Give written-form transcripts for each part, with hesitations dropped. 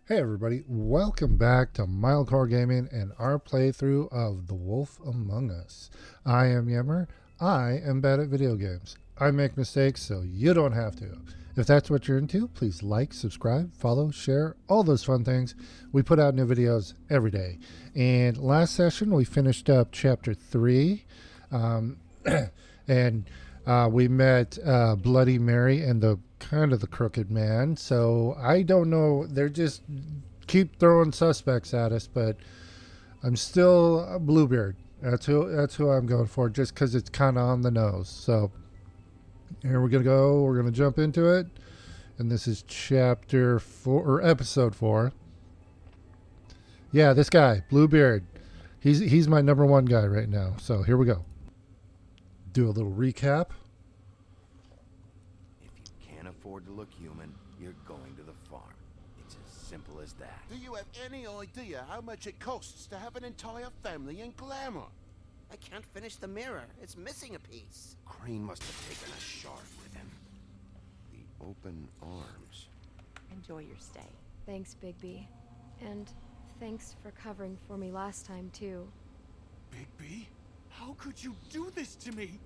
Hey everybody, welcome back to Milecore Gaming and our playthrough of The Wolf Among Us. I am Yemmer. I am bad at video games. I make mistakes so you don't have to. If that's what you're into, please like, subscribe, follow, share, all those fun things. We put out new videos every day. And last session we finished up chapter 3. And we met Bloody Mary and the kind of the crooked man. So I don't know. They're just keep throwing suspects at us, but I'm still a Bluebeard. That's who I'm going for, just because it's kind of on the nose. So here we're gonna go. We're gonna jump into it, and this is chapter 4 or episode 4. Yeah, this guy, Bluebeard. He's my number one guy right now. So here we go. Do a little recap. If you can't afford to look human, you're going to the farm. It's as simple as that. Do you have any idea how much it costs to have an entire family in glamour? I can't finish the mirror. It's missing a piece. Crane must have taken a shard with him. The open arms. Enjoy your stay. Thanks, Bigby. And thanks for covering for me last time, too. Bigby? How could you do this to me?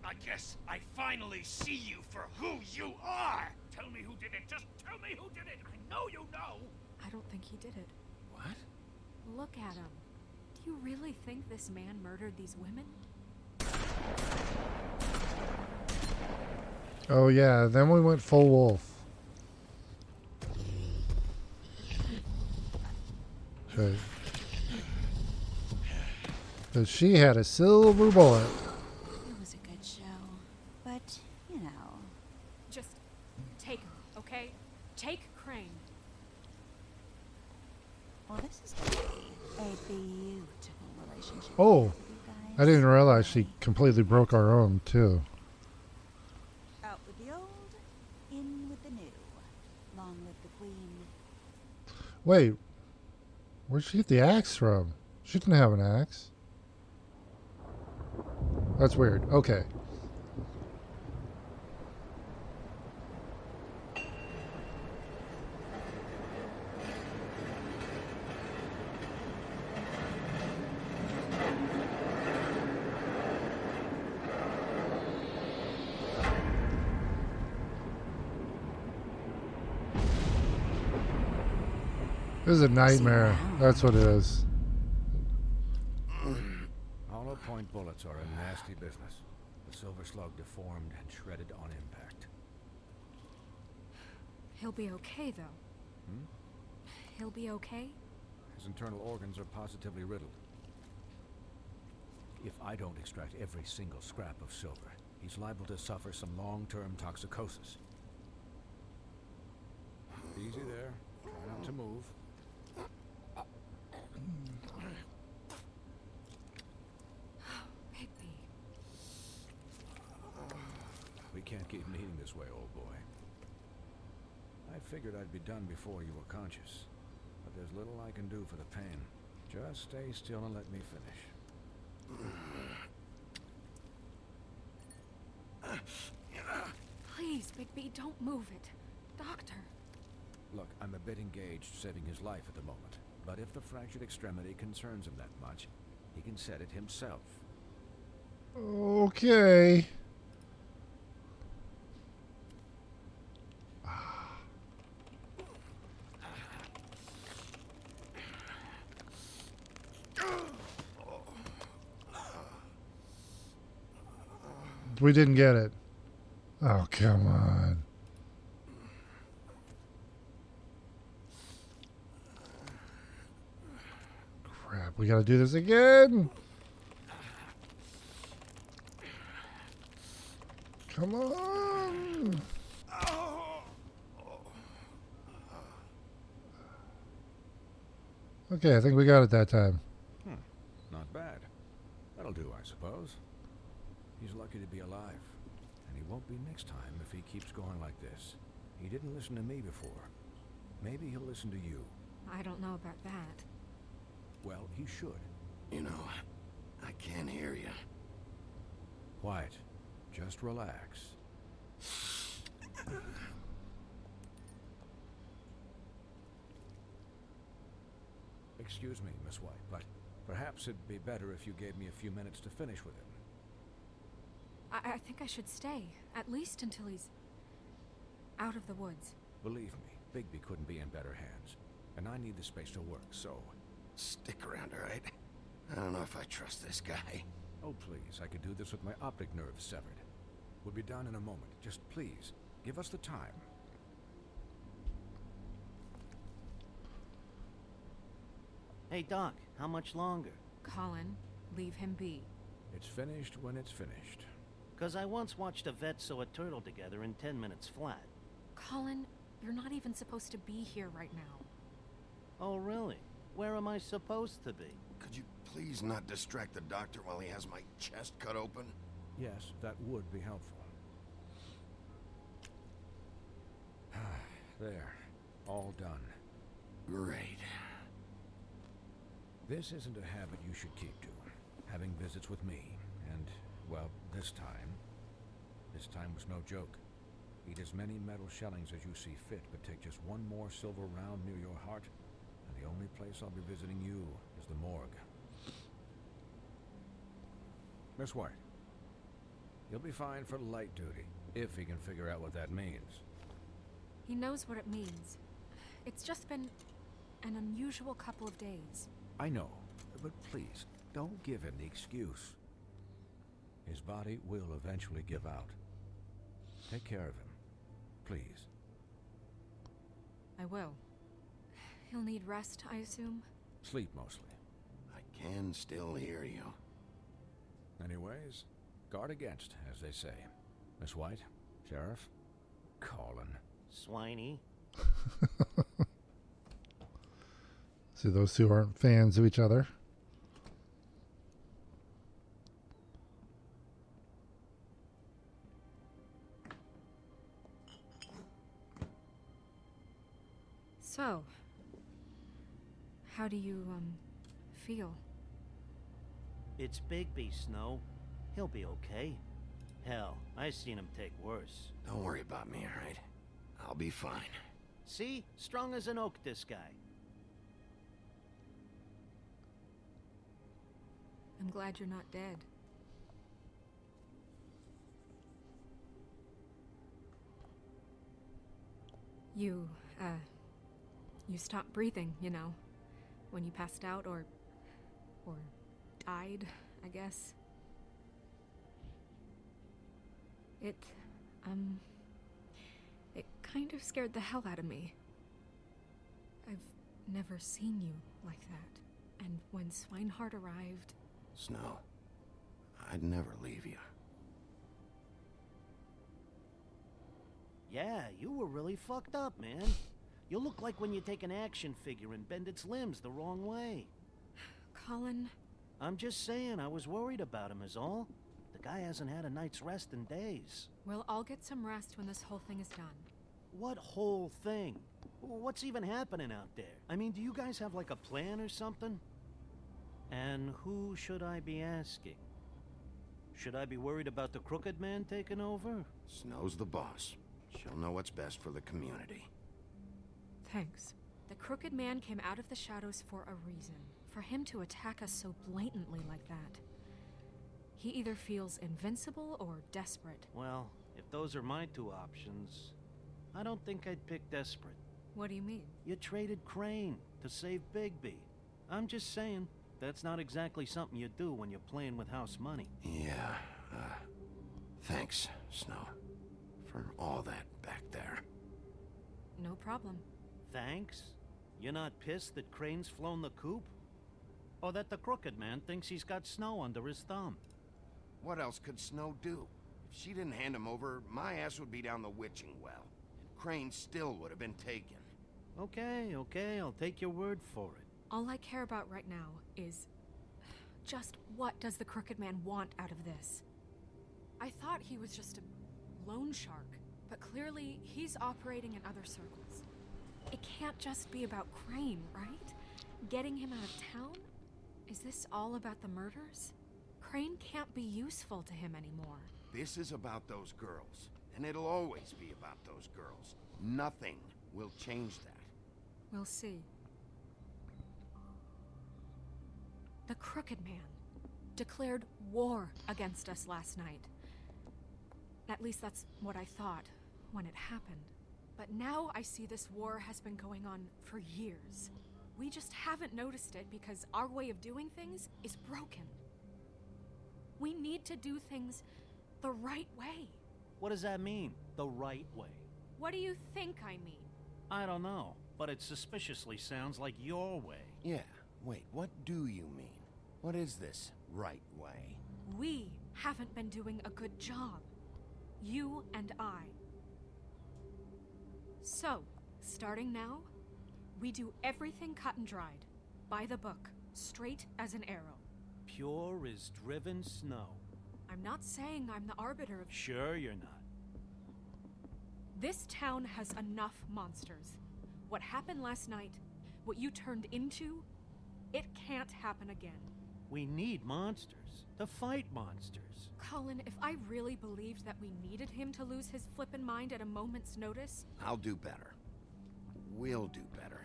I guess I finally see you for who you are! Tell me who did it! Just tell me who did it! I know you know! I don't think he did it. What? Look at him. Do you really think this man murdered these women? Oh yeah, then we went full wolf. Okay. Because she had a silver bullet. It was a good show, but, you know. Just take her, okay? Take Crane. Well, this is going to be a beautiful relationship. Oh, you I guys. didn't realize she completely broke our own too. Out with the old, in with the new. Long live the queen. Wait, where'd she get the axe from? She didn't have an axe. That's weird. Okay. This is a nightmare. That's what it is. Hollow point bullets are a nasty business. The silver slug deformed and shredded on impact. He'll be okay, though. He'll be okay? His internal organs are positively riddled. If I don't extract every single scrap of silver, he's liable to suffer some long-term toxicosis. Easy there. Try not to move. Bigby. We can't keep meeting this way, old boy. I figured I'd be done before you were conscious, but there's little I can do for the pain. Just stay still and let me finish. Please, Bigby, don't move it. Doctor. Look, I'm a bit engaged saving his life at the moment, but if the fractured extremity concerns him that much, he can set it himself. Okay. We didn't get it. Oh, come on. Crap, we gotta do this again. Come on. Okay, I think we got it that time. Not bad. That'll do, I suppose. He's lucky to be alive, and he won't be next time if he keeps going like this. He didn't listen to me before. Maybe he'll listen to you. I don't know about that. Well, he should. You know, I can't hear you. Quiet. Just relax. Excuse me, Miss White, but perhaps it'd be better if you gave me a few minutes to finish with him. I think I should stay, at least until he's out of the woods. Believe me, Bigby couldn't be in better hands. And I need the space to work, so... Stick around, all right? I don't know if I trust this guy. Oh, please, I could do this with my optic nerve severed. We'll be done in a moment. Just please, give us the time. Hey, Doc, how much longer? Colin, leave him be. It's finished when it's finished. 'Cause I once watched a vet sew a turtle together in 10 minutes flat. Colin, you're not even supposed to be here right now. Oh, really? Where am I supposed to be? Could you please not distract the doctor while he has my chest cut open? Yes, that would be helpful. There. All done. Great. This isn't a habit you should keep to. Having visits with me. And, well, this time was no joke. Eat as many metal shellings as you see fit, but take just one more silver round near your heart, and the only place I'll be visiting you is the morgue. Miss White, you'll be fine for light duty, if he can figure out what that means. He knows what it means. It's just been an unusual couple of days. I know, but please, don't give him the excuse. His body will eventually give out. Take care of him, please. I will. He'll need rest, I assume? Sleep, mostly. I can still hear you. Anyways, guard against, as they say. Miss White, Sheriff, Colin. Swiney. See, those two aren't fans of each other. So, how do you, feel? It's Bigby, Snow. He'll be okay. Hell, I seen him take worse. Don't worry about me, all right? I'll be fine. See? Strong as an oak, this guy. I'm glad you're not dead. You stopped breathing, you know, when you passed out or died, I guess. It kind of scared the hell out of me. I've never seen you like that. And when Swinehart arrived... Snow, I'd never leave you. Yeah, you were really fucked up, man. You look like when you take an action figure and bend its limbs the wrong way. Colin... I'm just saying, I was worried about him is all. The guy hasn't had a night's rest in days. Well, I'll get some rest when this whole thing is done. What whole thing? What's even happening out there? I mean, do you guys have like a plan or something? And who should I be asking? Should I be worried about the Crooked Man taking over? Snow's the boss. She'll know what's best for the community. Thanks. The Crooked Man came out of the shadows for a reason. For him to attack us so blatantly like that. He either feels invincible or desperate. Well, if those are my two options, I don't think I'd pick desperate. What do you mean? You traded Crane to save Bigby. I'm just saying, that's not exactly something you do when you're playing with house money. Yeah, thanks, Snow, for all that back there. No problem. Thanks? You're not pissed that Crane's flown the coop? Or that the Crooked Man thinks he's got Snow under his thumb? What else could Snow do? If she didn't hand him over, my ass would be down the witching well. And Crane still would have been taken. Okay, I'll take your word for it. All I care about right now is... just what does the Crooked Man want out of this? I thought he was just a loan shark, but clearly he's operating in other circles. It can't just be about Crane, right? Getting him out of town? Is this all about the murders? Crane can't be useful to him anymore. This is about those girls, and it'll always be about those girls. Nothing will change that. We'll see. The Crooked Man declared war against us last night. At least that's what I thought when it happened. But now I see this war has been going on for years. We just haven't noticed it because our way of doing things is broken. We need to do things the right way. What does that mean, the right way? What do you think I mean? I don't know, but it suspiciously sounds like your way. Yeah, wait, what do you mean? What is this right way? We haven't been doing a good job. You and I. So, starting now, we do everything cut and dried, by the book, straight as an arrow. Pure as driven snow. I'm not saying I'm the arbiter of... Sure you're not. This town has enough monsters. What happened last night, what you turned into, it can't happen again. We need monsters to fight monsters. Colin, if I really believed that we needed him to lose his flippin' mind at a moment's notice... I'll do better. We'll do better.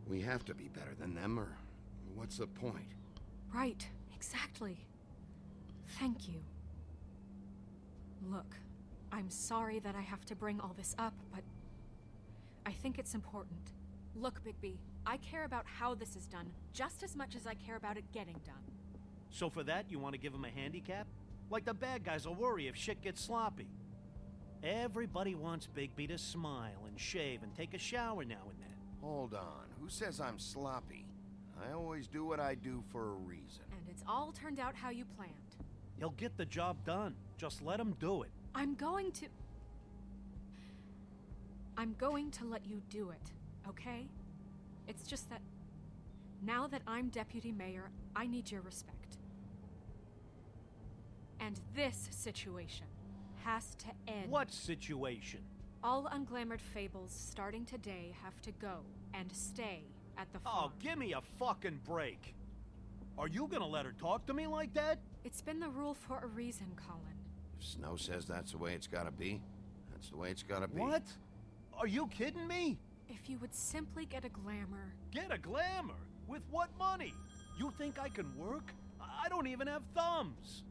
We have to be better than them, or what's the point? Right, exactly. Thank you. Look, I'm sorry that I have to bring all this up, but I think it's important. Look, Bigby, I care about how this is done just as much as I care about it getting done. So for that, you want to give him a handicap? Like the bad guys will worry if shit gets sloppy. Everybody wants Bigby to smile and shave and take a shower now and then. Hold on, who says I'm sloppy? I always do what I do for a reason. And it's all turned out how you planned. He'll get the job done. Just let him do it. I'm going to let you do it, okay? It's just that now that I'm deputy mayor, I need your respect. And this situation has to end. What situation? All unglamored fables starting today have to go and stay at the farm. Oh, give me a fucking break. Are you gonna let her talk to me like that? It's been the rule for a reason, Colin. If Snow says that's the way it's gotta be, that's the way it's gotta be. What? Are you kidding me? If you would simply get a glamour... Get a glamour? With what money? You think I can work? I don't even have thumbs.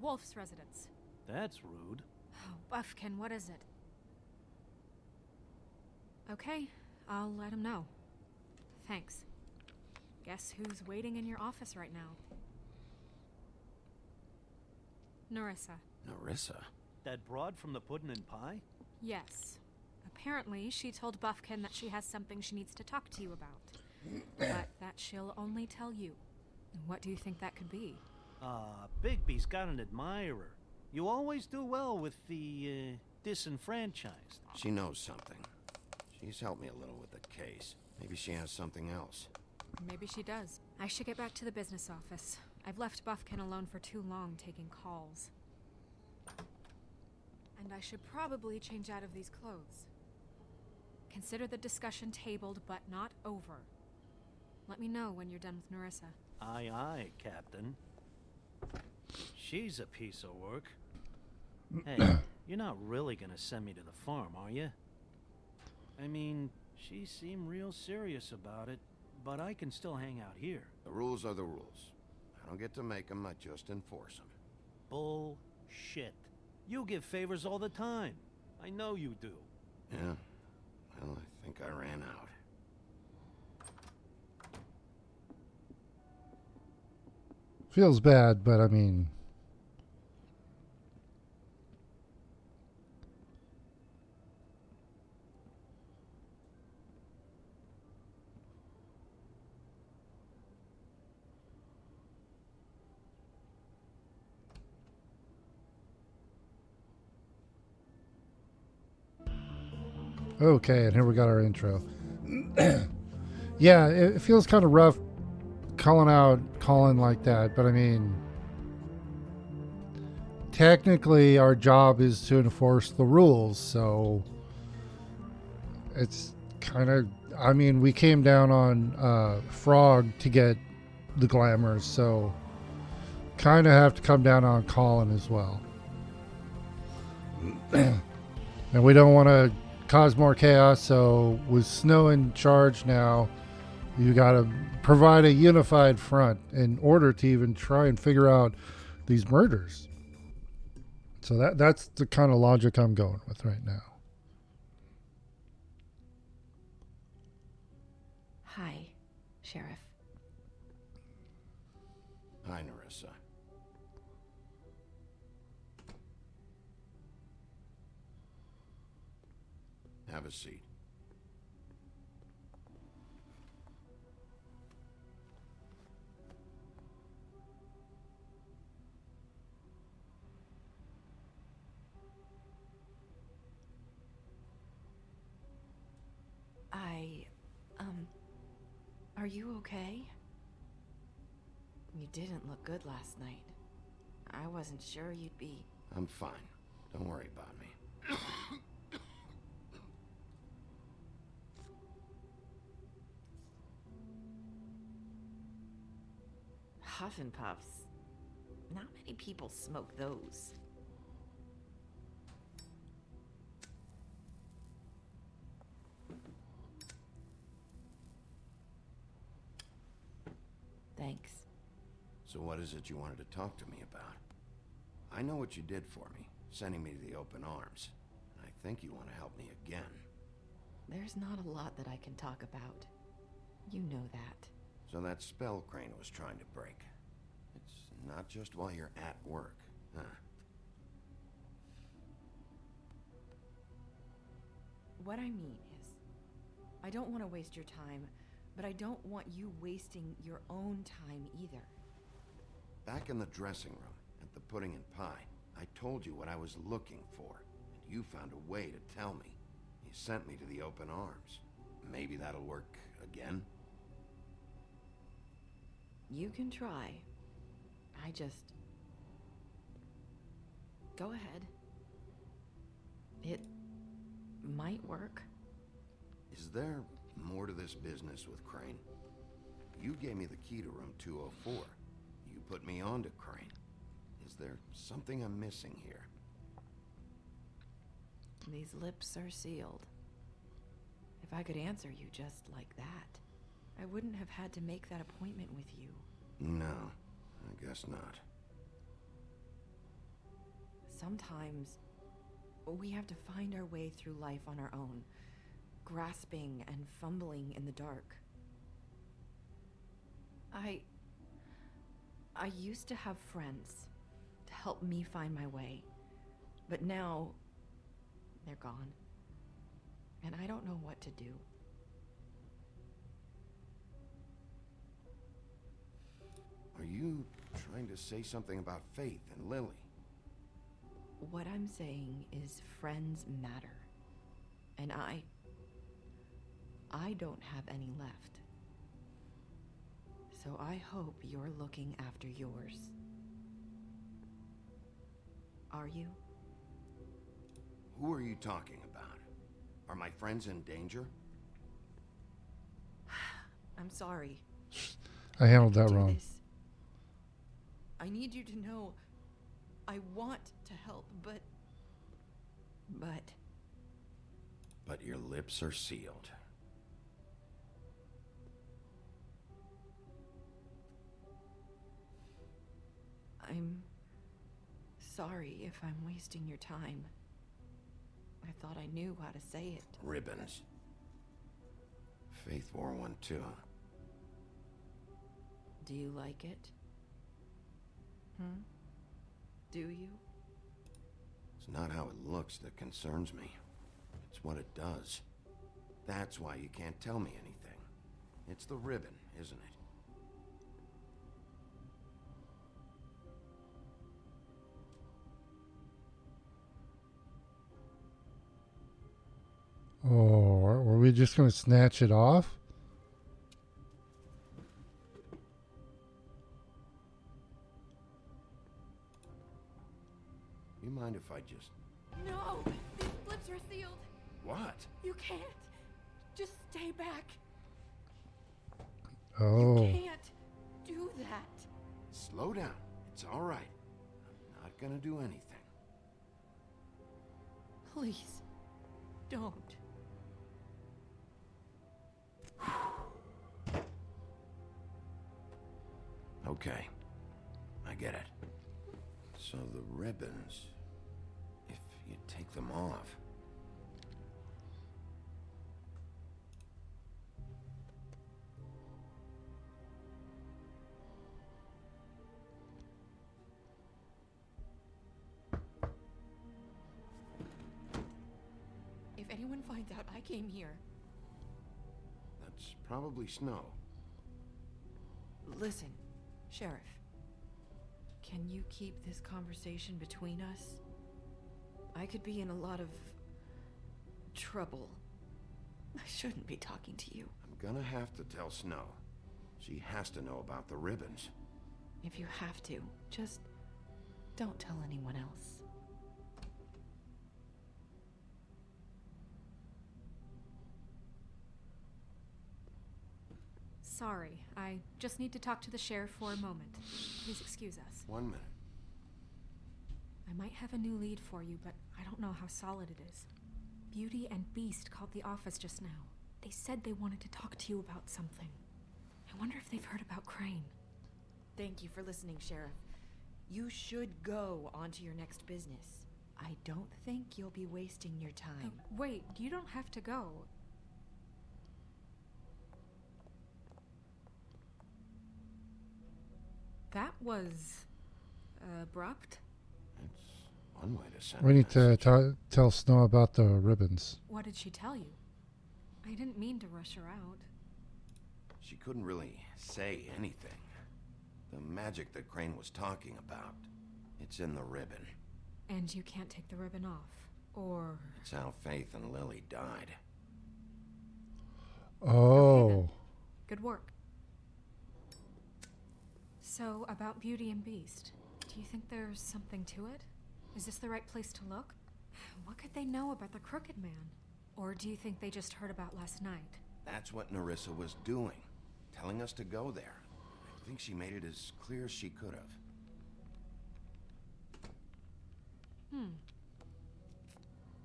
Wolf's residence. That's rude. Oh, Buffkin, what is it? Okay, I'll let him know. Thanks. Guess who's waiting in your office right now? Narissa. Narissa? That broad from the puddin' and pie? Yes. Apparently, she told Buffkin that she has something she needs to talk to you about. But that she'll only tell you. What do you think that could be? Bigby's got an admirer. You always do well with the, disenfranchised. She knows something. She's helped me a little with the case. Maybe she has something else. Maybe she does. I should get back to the business office. I've left Buffkin alone for too long taking calls. And I should probably change out of these clothes. Consider the discussion tabled, but not over. Let me know when you're done with Narissa. Aye, aye, Captain. She's a piece of work. Hey, you're not really gonna send me to the farm, are you? I mean, she seemed real serious about it, but I can still hang out here. The rules are the rules. I don't get to make them, I just enforce them. Bullshit. You give favors all the time. I know you do. Yeah? Well, I think I ran out. Feels bad, but I mean... Okay, and here we got our intro. Yeah, it feels kind of rough calling out Colin like that, but I mean, technically our job is to enforce the rules, so it's kind of, I mean, we came down on Frog to get the glamours, so kind of have to come down on Colin as well. And we don't want to cause more chaos. So with Snow in charge now, you got to provide a unified front in order to even try and figure out these murders. So that's the kind of logic I'm going with right now. Hi, Sheriff. Hi, Nerissa. Have a seat. Are you okay? You didn't look good last night. I wasn't sure you'd be... I'm fine. Don't worry about me. Huff and Puffs. Not many people smoke those. Thanks. So what is it you wanted to talk to me about? I know what you did for me, sending me to the open arms. And I think you want to help me again. There's not a lot that I can talk about. You know that. So that spell Crane was trying to break. It's not just while you're at work, huh? What I mean is, I don't want to waste your time, but I don't want you wasting your own time either. Back in the dressing room, at the pudding and pie, I told you what I was looking for, and you found a way to tell me. You sent me to the open arms. Maybe that'll work again? You can try. I just... Go ahead. It might work. Is there more to this business with Crane? You gave me the key to room 204. You put me on to Crane. Is there something I'm missing here? These lips are sealed. If I could answer you just like that, I wouldn't have had to make that appointment with you. No, I guess not. Sometimes we have to find our way through life on our own, grasping and fumbling in the dark. I used to have friends to help me find my way, but now they're gone, and I don't know what to do. Are you trying to say something about Faith and Lily? What I'm saying is friends matter, and I don't have any left. So I hope you're looking after yours. Are you? Who are you talking about? Are my friends in danger? I'm sorry. I handled that Do wrong. this. I need you to know I want to help, but But your lips are sealed. I'm sorry if I'm wasting your time. I thought I knew how to say it. Ribbons. Faith wore one too. Do you like it? Do you? It's not how it looks that concerns me. It's what it does. That's why you can't tell me anything. It's the ribbon, isn't it? Oh, were we just going to snatch it off? You mind if I just... No! These lips are sealed! What? You can't! Just stay back! Oh. You can't do that! Slow down. It's all right. I'm not gonna do anything. Please, don't. Okay, I get it. So the ribbons, if you take them off... If anyone finds out I came here... That's probably Snow. Listen, Sheriff. Can you keep this conversation between us? I could be in a lot of... trouble. I shouldn't be talking to you. I'm gonna have to tell Snow. She has to know about the ribbons. If you have to, just don't tell anyone else. Sorry, I just need to talk to the sheriff for a moment. Please excuse us. 1 minute. I might have a new lead for you, but I don't know how solid it is. Beauty and Beast called the office just now. They said they wanted to talk to you about something. I wonder if they've heard about Crane. Thank you for listening, Sheriff. You should go on to your next business. I don't think you'll be wasting your time. Wait, you don't have to go. That was... abrupt? It's one way to send We a need to message. tell Snow about the ribbons. What did she tell you? I didn't mean to rush her out. She couldn't really say anything. The magic that Crane was talking about, it's in the ribbon. And you can't take the ribbon off, or... It's how Faith and Lily died. Oh. Okay, then. Good work. So, about Beauty and Beast, do you think there's something to it? Is this the right place to look? What could they know about the Crooked Man? Or do you think they just heard about last night? That's what Nerissa was doing, telling us to go there. I think she made it as clear as she could have.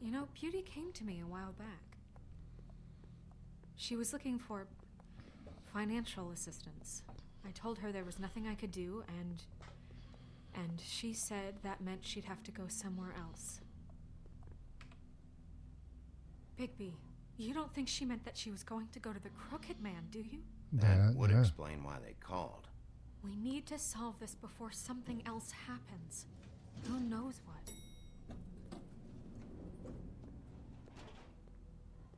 You know, Beauty came to me a while back. She was looking for financial assistance. I told her there was nothing I could do, and she said that meant she'd have to go somewhere else. Bigby, you don't think she meant that she was going to go to the Crooked Man, do you? That would explain why they called. We need to solve this before something else happens. Who knows what?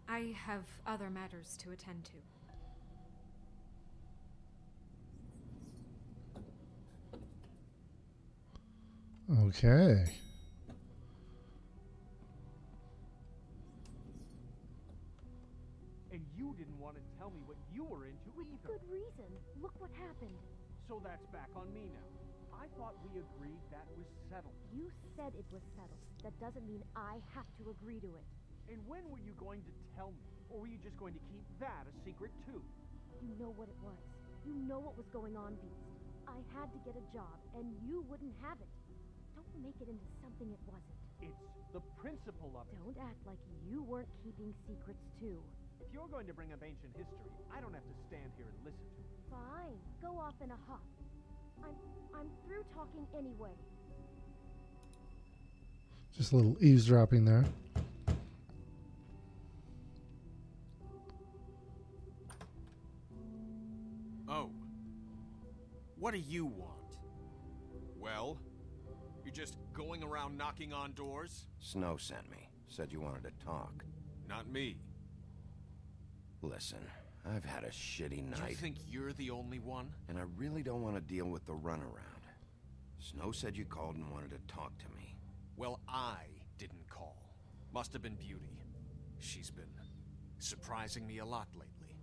I have other matters to attend to. Okay. And you didn't want to tell me what you were into either. Good reason. Look what happened. So that's back on me now. I thought we agreed that was settled. You said it was settled. That doesn't mean I have to agree to it. And when were you going to tell me? Or were you just going to keep that a secret too? You know what it was. You know what was going on, Beast. I had to get a job, and you wouldn't have it. Don't make it into something it wasn't. It's the principle of it. Don't act like you weren't keeping secrets too. If you're going to bring up ancient history, I don't have to stand here and listen to it. Fine. Go off in a huff. I'm through talking anyway. Just a little eavesdropping there. Oh. What do you want? Well? You're just going around knocking on doors? Snow sent me. Said you wanted to talk. Not me. Listen, I've had a shitty night. You think you're the only one? And I really don't want to deal with the runaround. Snow said you called and wanted to talk to me. Well, I didn't call. Must have been Beauty. She's been surprising me a lot lately.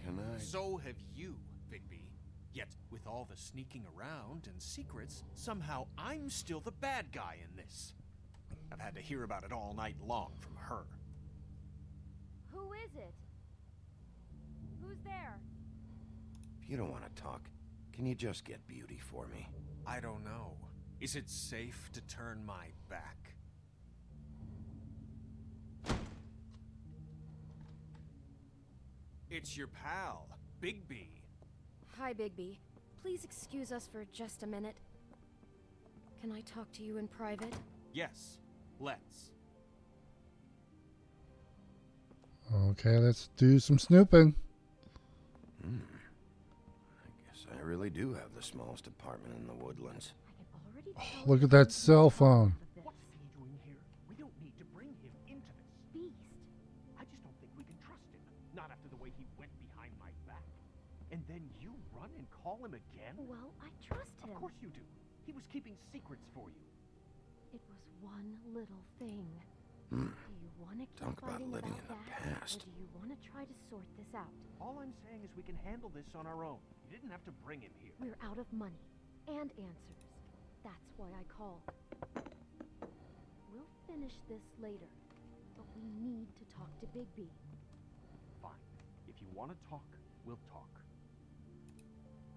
Can I... So have you, Bigby. Yet, with all the sneaking around and secrets, somehow I'm still the bad guy in this. I've had to hear about it all night long from her. Who is it? Who's there? If you don't want to talk, can you just get Beauty for me? I don't know. Is it safe to turn my back? It's your pal, Bigby. Hi, Bigby. please excuse us for just a minute? Can I talk to you in private? Yes, let's. Okay, let's do some snooping. I guess I really do have the smallest apartment in the woodlands. I can already Oh, tell look you at that something cell about phone. this. What's he doing here? We don't need to bring him into this. Beast. I just don't think we can trust him. Not after the way he went behind my back. And then you run and call him again? Well, I trust him. Of course you do. He was keeping secrets for you. It was one little thing. Hmm. Do you want to keep Talk about fighting living about in the that, past. or do you want to try to sort this out? All I'm saying is we can handle this on our own. You didn't have to bring him here. We're out of money and answers. That's why I called. We'll finish this later, but we need to talk to Bigby. Fine. If you want to talk, we'll talk.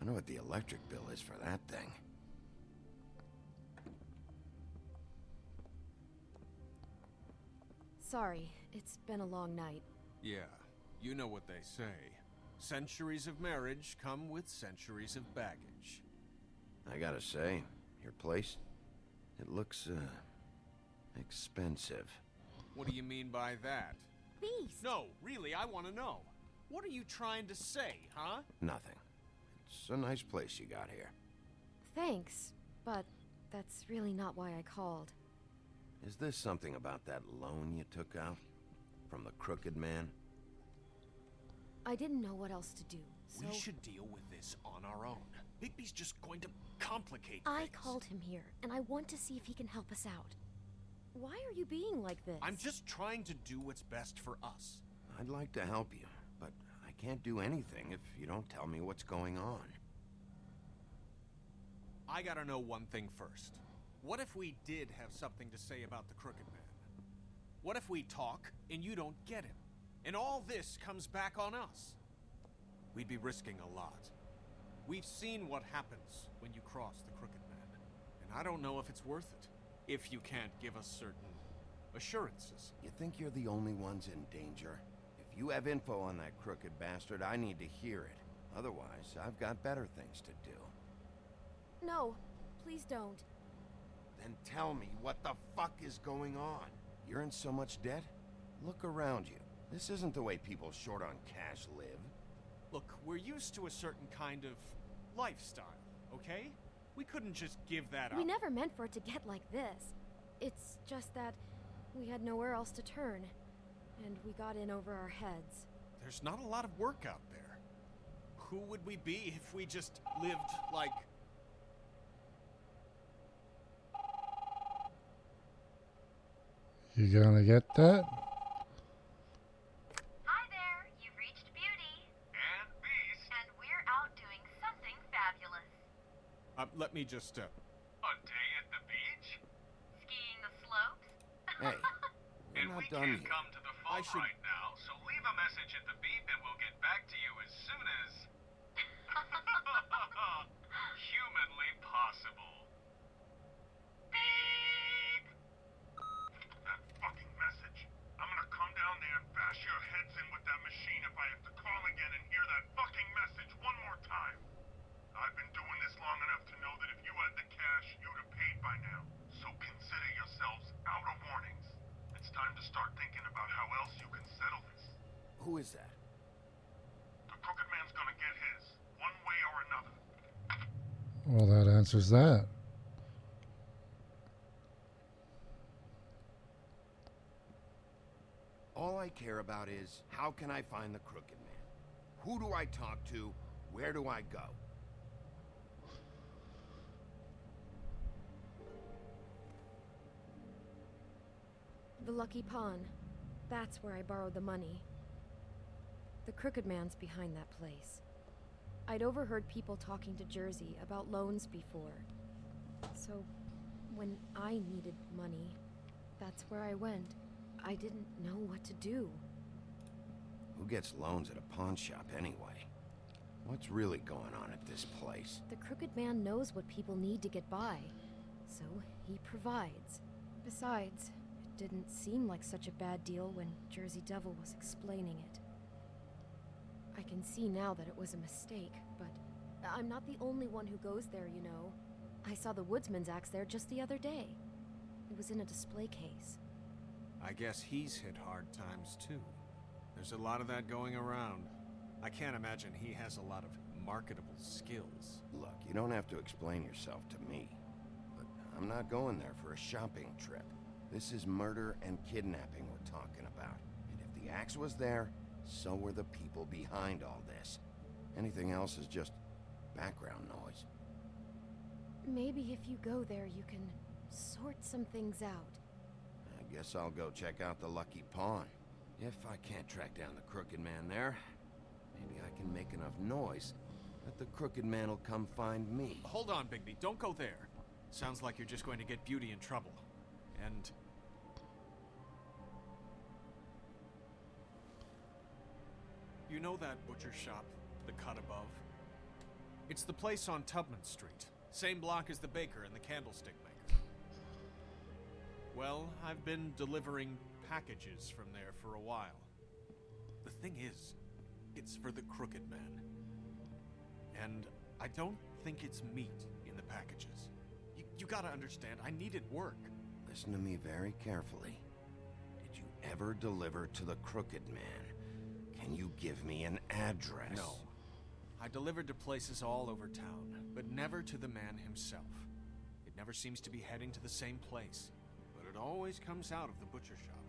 I know what the electric bill is for that thing. Sorry, it's been a long night. Yeah, you know what they say. Centuries of marriage come with centuries of baggage. I gotta say, your place, it looks, expensive. What do you mean by that? Beast! No, really, I want to know. What are you trying to say, huh? Nothing. It's a nice place you got here. Thanks, but that's really not why I called. Is this something about that loan you took out? From the crooked man? I didn't know what else to do, so We should deal with this on our own. Bigby's just going to complicate I things. called him here, and I want to see if he can help us out. Why are you being like this? I'm just trying to do what's best for us. I'd like to help you, but I can't do anything if you don't tell me what's going on. I gotta know one thing first. What if we did have something to say about the Crooked Man? What if we talk and you don't get him? And all this comes back on us? We'd be risking a lot. We've seen what happens when you cross the Crooked Man. And I don't know if it's worth it. If you can't give us certain assurances. You think you're the only ones in danger? If you have info on that crooked bastard, I need to hear it. Otherwise, I've got better things to do. No, please don't. Then tell me what the fuck is going on? You're in so much debt? Look around you. This isn't the way people short on cash live. Look, we're used to a certain kind of lifestyle, okay? We couldn't just give that up. We never meant for it to get like this. It's just that we had nowhere else to turn, and we got in over our heads. There's not a lot of work out there. Who would we be if we just lived like... You gonna get that? Hi there, you've reached Beauty. And Beast? And we're out doing something fabulous. Let me just, A day at the beach? Skiing the slopes? Hey, we're not done yet. come to the phone right now, so leave a message at the beep and we'll get back to you as soon as... humanly possible. Beep! That fucking message. I'm gonna come down there and bash your heads in with that machine if I have to call again and hear that fucking message one more time. I've been doing this long enough to know that if you had the cash, you'd have paid by now. So consider yourselves out of warnings. It's time to start thinking about how else you can settle this. Who is that? The Crooked Man's gonna get his, one way or another. Well, that answers that. All I care about is, how can I find the crooked man? Who do I talk to? Where do I go? The Lucky Pawn. That's where I borrowed the money. The Crooked Man's behind that place. I'd overheard people talking to Jersey about loans before. So, when I needed money, that's where I went. I didn't know what to do. Who gets loans at a pawn shop anyway? What's really going on at this place? The Crooked Man knows what people need to get by, so he provides. Besides, it didn't seem like such a bad deal when Jersey Devil was explaining it. I can see now that it was a mistake, but I'm not the only one who goes there, you know. I saw the woodsman's axe there just the other day. It was in a display case. I guess he's hit hard times too. There's a lot of that going around. I can't imagine he has a lot of marketable skills. Look, you don't have to explain yourself to me. But I'm not going there for a shopping trip. This is murder and kidnapping we're talking about. And if the axe was there, so were the people behind all this. Anything else is just background noise. Maybe if you go there, you can sort some things out. I guess I'll go check out the Lucky Pawn. If I can't track down the Crooked Man there, maybe I can make enough noise that the Crooked Man will come find me. Hold on, Bigby. Don't go there. Sounds like you're just going to get Beauty in trouble. And... you know that butcher shop, the cut above? It's the place on Tubman Street. Same block as the baker and the candlestick maker. Well, I've been delivering packages from there for a while. The thing is, it's for the Crooked Man. And I don't think it's meat in the packages. You gotta understand, I needed work. Listen to me very carefully. Did you ever deliver to the Crooked Man? Can you give me an address? No. I delivered to places all over town, but never to the man himself. It never seems to be heading to the same place, but it always comes out of the butcher shop.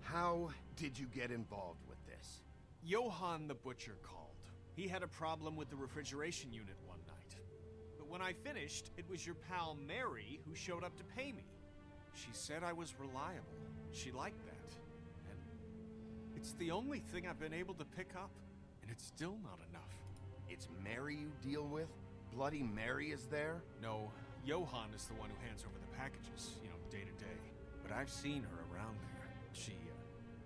How did you get involved with this? Johann the butcher called. He had a problem with the refrigeration unit one night. But when I finished, it was your pal Mary who showed up to pay me. She said I was reliable. She liked that. And it's the only thing I've been able to pick up, and it's still not enough. It's Mary you deal with? Bloody Mary is there? No, Johann is the one who hands over the packages, day to day. But I've seen her around there. She,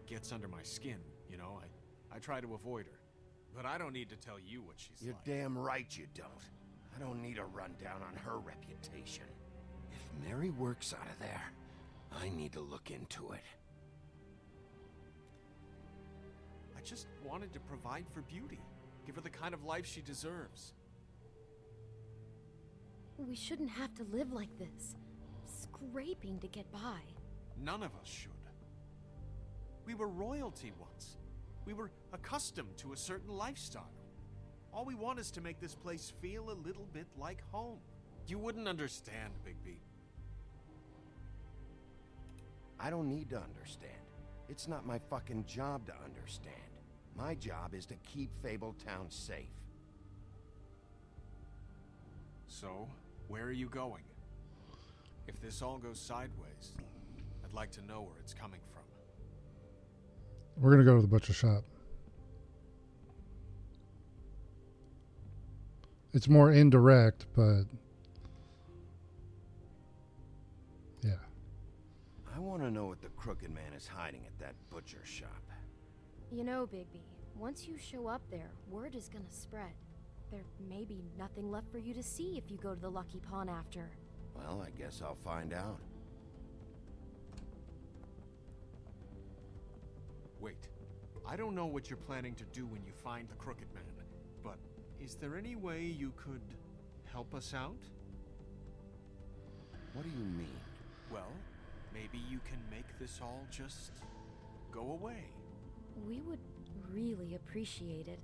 gets under my skin, I try to avoid her. But I don't need to tell you what she's You're like. damn right you don't. I don't need a rundown on her reputation. If Mary works out of there, I need to look into it. I just wanted to provide for Beauty. Give her the kind of life she deserves. We shouldn't have to live like this, scraping to get by. None of us should. We were royalty once. We were accustomed to a certain lifestyle. All we want is to make this place feel a little bit like home. You wouldn't understand, Bigby. I don't need to understand. It's not my fucking job to understand. My job is to keep Fabletown safe. So, where are you going? If this all goes sideways, I'd like to know where it's coming from. We're going to go to the butcher shop. It's more indirect, but yeah. I want to know what the Crooked Man is hiding at that butcher shop. You know, Bigby, once you show up there, word is gonna spread. There may be nothing left for you to see if you go to the Lucky Pawn after. Well, I guess I'll find out. Wait, I don't know what you're planning to do when you find the Crooked Man, but is there any way you could help us out? What do you mean? Well, maybe you can make this all just go away. We would really appreciate it.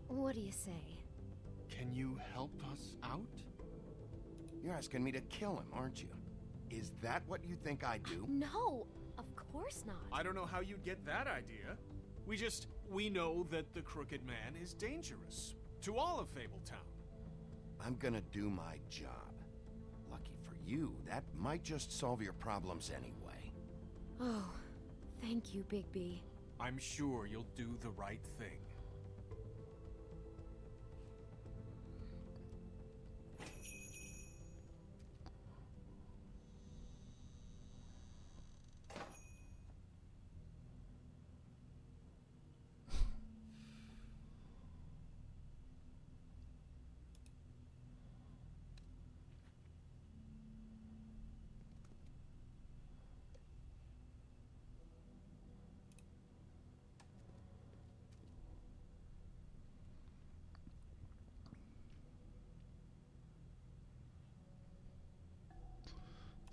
What do you say? Can you help us out? You're asking me to kill him, aren't you? Is that what you think I do? No, of course not. I don't know how you'd get that idea. We know that the Crooked Man is dangerous to all of Fabletown. I'm gonna do my job. Lucky for you, that might just solve your problems anyway. Oh, thank you, Bigby. I'm sure you'll do the right thing.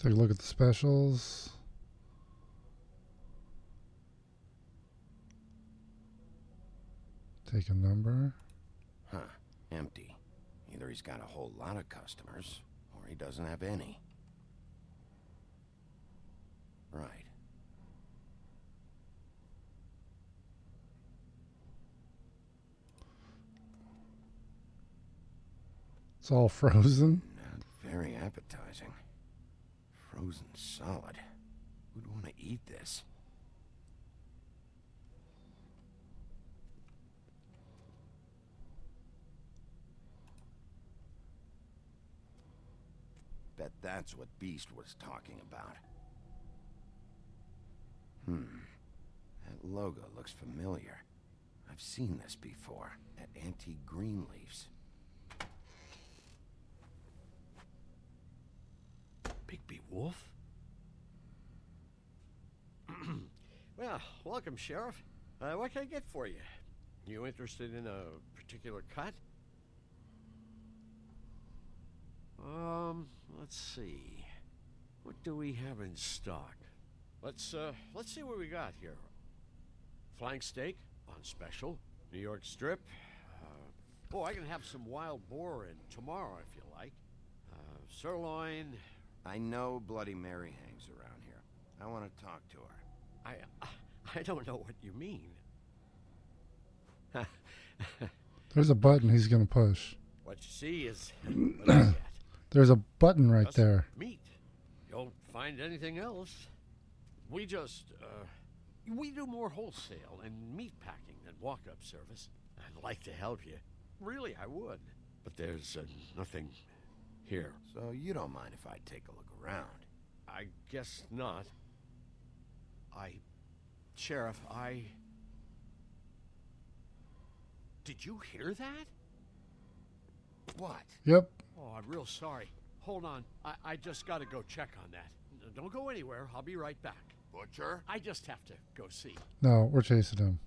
Take a look at the specials. Take a number. Huh. Empty. Either he's got a whole lot of customers, or he doesn't have any. Right. It's all frozen. Not very appetizing. Frozen solid. Who'd want to eat this? Bet that's what Beast was talking about. That logo looks familiar. I've seen this before at Antique Greenleaf's. Bigby Wolf? Well, welcome, Sheriff. What can I get for you? You interested in a particular cut? Let's see. What do we have in stock? Let's see what we got here. Flank steak on special. New York strip. Oh, I can have some wild boar in tomorrow if you like. Sirloin. I know Bloody Mary hangs around here. I want to talk to her. I don't know what you mean. There's a button he's going to push. What you see is what I get. There's a button right Just there. Meat. You don't find anything else. We just, we do more wholesale and meat packing than walk-up service. I'd like to help you. Really, I would. But there's nothing here. So you don't mind if I take a look around? I guess not. Sheriff, Did you hear that? What? Yep. Oh, I'm real sorry. Hold on. I just gotta go check on that. Don't go anywhere. I'll be right back. Butcher? I just have to go see. No, we're chasing him.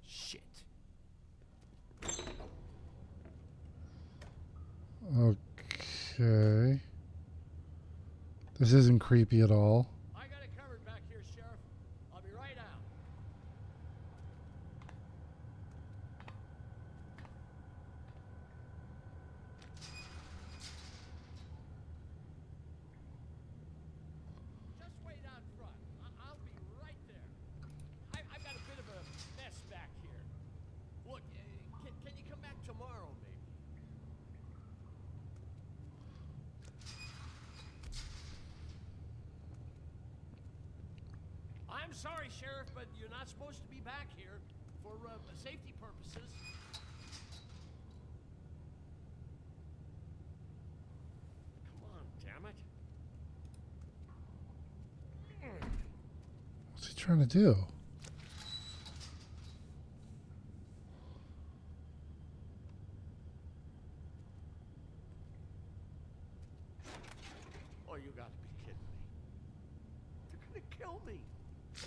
Shit. Okay. This isn't creepy at all. I got it covered back here, Sheriff. I'll be right out. Just wait out front. I'll be right there. I've got a bit of a mess back here. Look, can you come back tomorrow, maybe? I'm sorry, Sheriff, but you're not supposed to be back here for safety purposes. Come on, damn it. What's he trying to do? Oh, you gotta be kidding me. They're gonna kill me.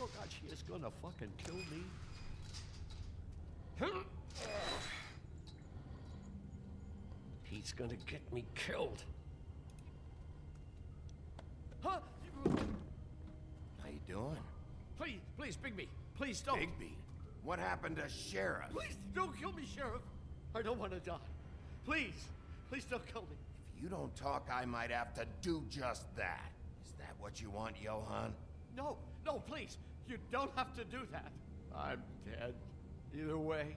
Oh, God, she is gonna fucking kill me. He's gonna get me killed. Huh? How you doing? Please, Bigby. Please don't. Bigby? What happened to Sheriff? Please don't kill me, Sheriff. I don't want to die. Please don't kill me. If you don't talk, I might have to do just that. Is that what you want, Johann? No, please. You don't have to do that. I'm dead. Either way.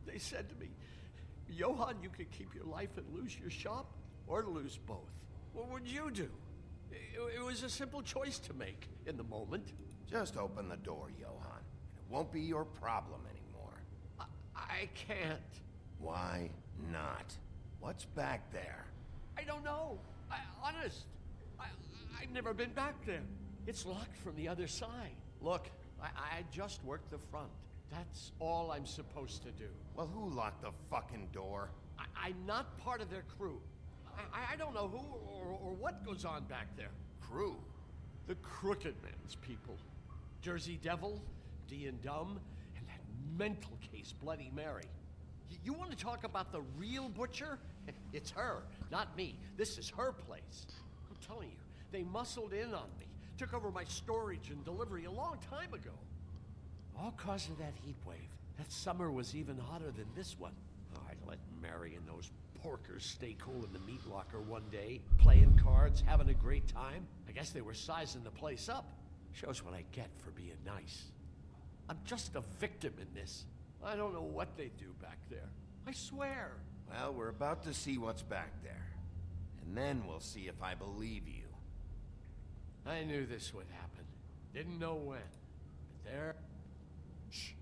They said to me, Johann, you could keep your life and lose your shop, or lose both. What would you do? It was a simple choice to make in the moment. Just open the door, Johann. It won't be your problem anymore. I can't. Why not? What's back there? I don't know. Honest. I've never been back there. It's locked from the other side. Look, I just worked the front. That's all I'm supposed to do. Well, who locked the fucking door? I'm not part of their crew. I don't know who or what goes on back there. Crew? The Crooked Man's people. Jersey Devil, D and Dumb, and that mental case, Bloody Mary. You want to talk about the real butcher? It's her, not me. This is her place. I'm telling you, they muscled in on me, took over my storage and delivery a long time ago. All cause of that heat wave. That summer was even hotter than this one. Oh, I let Mary and those porkers stay cool in the meat locker one day, playing cards, having a great time. I guess they were sizing the place up. Shows what I get for being nice. I'm just a victim in this. I don't know what they do back there. I swear. Well, we're about to see what's back there. And then we'll see if I believe you. I knew this would happen. Didn't know when. But there... Shh.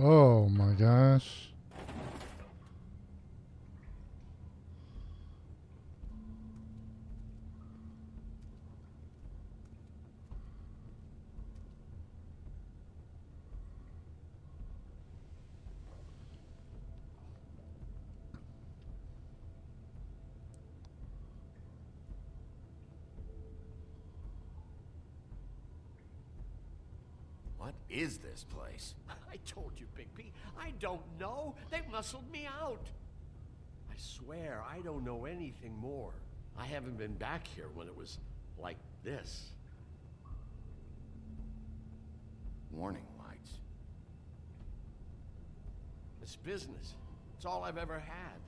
Oh my gosh. What is this place? I told you, Bigby. I don't know. They muscled me out. I swear, I don't know anything more. I haven't been back here when it was like this. Warning lights. It's business. It's all I've ever had.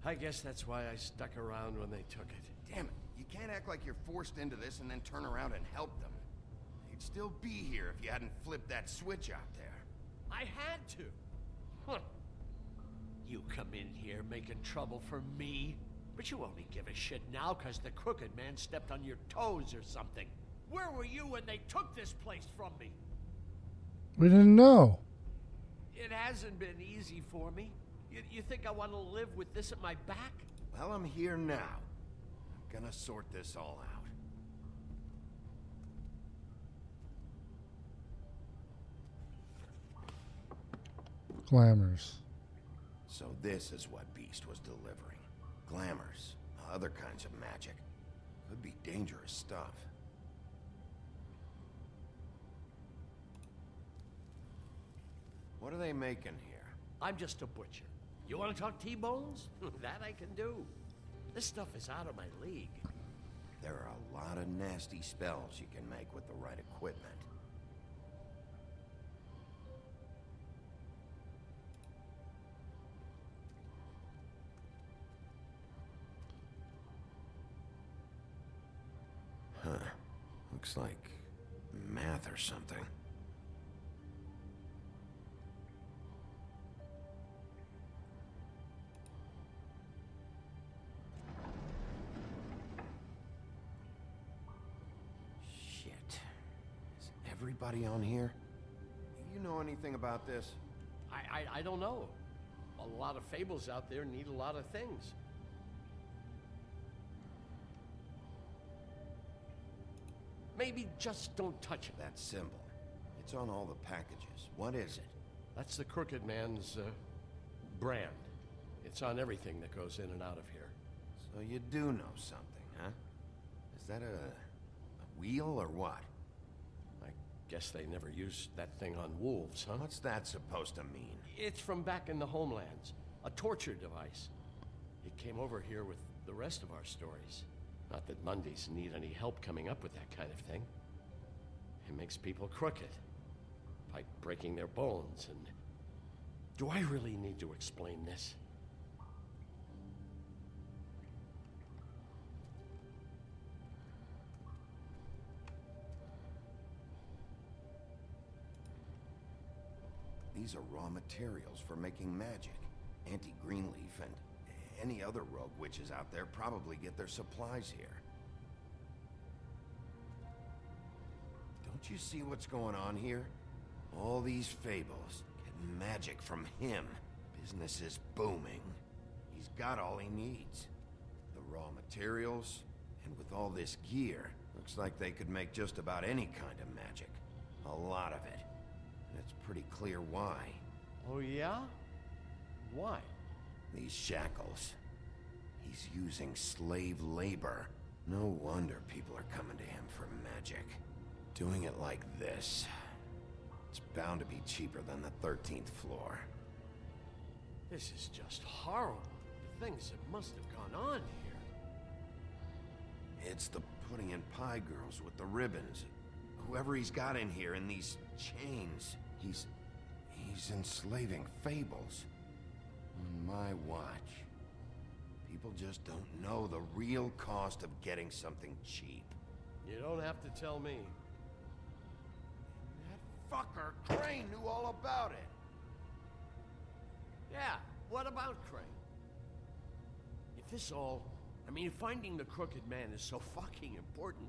I guess that's why I stuck around when they took it. Damn it. You can't act like you're forced into this and then turn around and help them. You'd still be here if you hadn't flipped that switch out there. I had to. Huh. You come in here making trouble for me, but you only give a shit now because the crooked man stepped on your toes or something. Where were you when they took this place from me? We didn't know. It hasn't been easy for me. You think I want to live with this at my back? Well, I'm here now. I'm gonna sort this all out. Glamours. So this is what Beast was delivering. Glamours, other kinds of magic. Could be dangerous stuff. What are they making here? I'm just a butcher. You want to talk T-bones? That I can do. This stuff is out of my league. There are a lot of nasty spells you can make with the right equipment. Huh. Looks like math or something. Shit. Is everybody on here? You know anything about this? I don't know. A lot of fables out there need a lot of things. Maybe just don't touch it. That symbol. It's on all the packages. What is it? That's the Crooked Man's brand. It's on everything that goes in and out of here. So you do know something, huh? Is that a wheel or what? I guess they never used that thing on wolves, huh? What's that supposed to mean? It's from back in the homelands. A torture device. It came over here with the rest of our stories. Not that Mondays need any help coming up with that kind of thing. It makes people crooked. By breaking their bones and... Do I really need to explain this? These are raw materials for making magic. Auntie Greenleaf and any other rogue witches out there probably get their supplies here. Don't you see what's going on here? All these fables get magic from him. Business is booming. He's got all he needs. The raw materials, and with all this gear, the Looks like they could make just about any kind of magic. A lot of it. And it's pretty clear why. Oh, yeah? Why? These shackles. He's using slave labor. No wonder people are coming to him for magic. Doing it like this. It's bound to be cheaper than the 13th floor. This is just horrible. The things that must have gone on here. It's the pudding and pie girls with the ribbons. Whoever he's got in here in these chains. He's enslaving fables. On my watch. People just don't know the real cost of getting something cheap. You don't have to tell me. That fucker Crane knew all about it. Yeah, what about Crane? If this all... I mean, if finding the Crooked Man is so fucking important,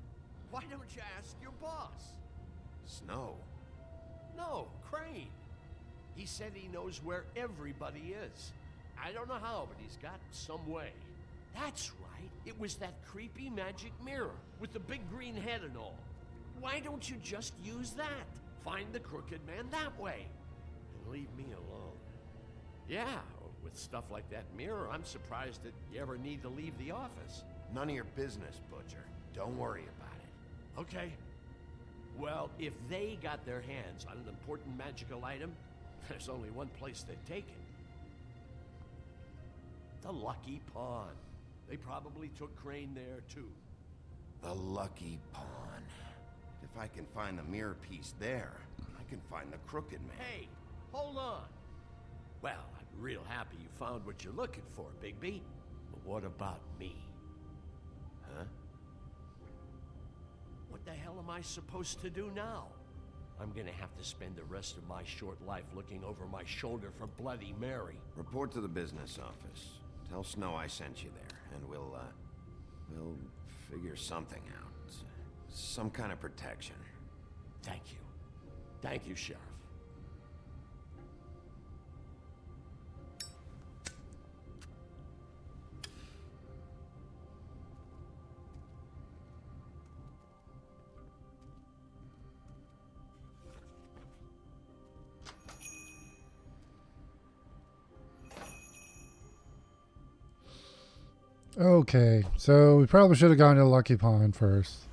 why don't you ask your boss? Snow? No, Crane. He said he knows where everybody is. I don't know how, but he's got some way. That's right. It was that creepy magic mirror with the big green head and all. Why don't you just use that? Find the Crooked Man that way. And leave me alone. Yeah, with stuff like that mirror, I'm surprised that you ever need to leave the office. None of your business, Butcher. Don't worry about it. Okay. Well, if they got their hands on an important magical item, there's only one place they'd take it. The Lucky Pawn. They probably took Crane there, too. The Lucky Pawn. If I can find the mirror piece there, I can find the Crooked Man. Hey, hold on. Well, I'm real happy you found what you're looking for, Bigby. But what about me? Huh? What the hell am I supposed to do now? I'm gonna have to spend the rest of my short life looking over my shoulder for Bloody Mary. Report to the business office. Tell Snow I sent you there, and we'll figure something out. Some kind of protection. Thank you. Thank you, Sheriff. Okay, so we probably should have gone to Lucky Pond first.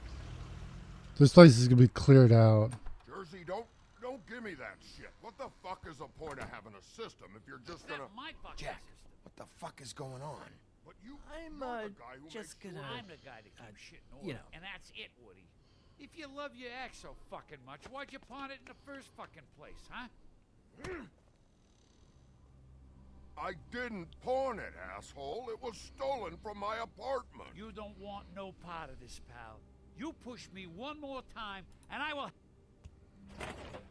This place is gonna be cleared out. Jersey, don't give me that shit. What the fuck is the point of having a system if you're just gonna... Jack, what the fuck is going on? But you... I'm you're the guy who just makes gonna. sure- I'm the guy to keep shit in order, you know. and that's it, Woody. If you love your ex so fucking much, why'd you pawn it in the first fucking place, huh? I didn't pawn it, asshole. It was stolen from my apartment. You don't want no part of this, pal. You push me one more time, and I will...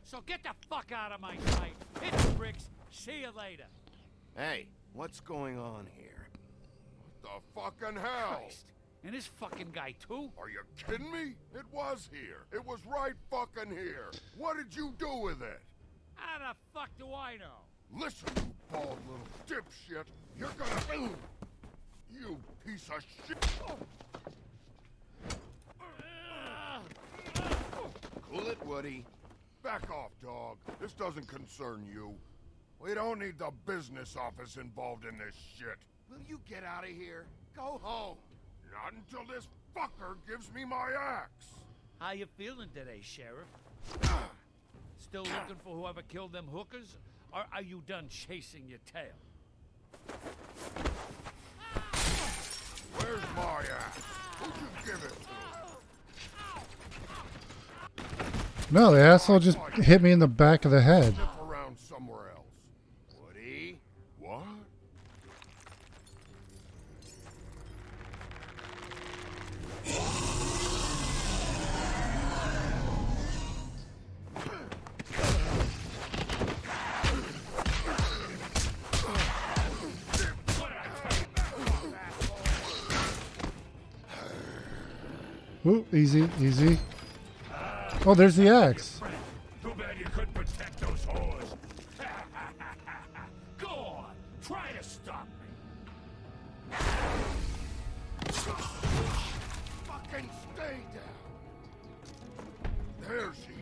So get the fuck out of my sight. Hit the bricks. See you later. Hey, what's going on here? What the fucking hell? Christ. And this fucking guy, too? Are you kidding me? It was here. It was right fucking here. What did you do with it? How the fuck do I know? Listen, you bald little dipshit. You're gonna... You piece of shit. Cool it, Woody. Back off, dog. This doesn't concern you. We don't need the business office involved in this shit. Will you get out of here? Go home. Not until this fucker gives me my axe. How you feeling today, Sheriff? Still looking for whoever killed them hookers? Or are you done chasing your tail? Where's my axe? Who'd you give it to? No, the asshole just hit me in the back of the head. Sniff around somewhere else. Woody? What? Ooh, easy, easy. Oh, there's the axe. Too bad you couldn't protect those whores. Go on, try to stop me. Fucking stay down. There she is.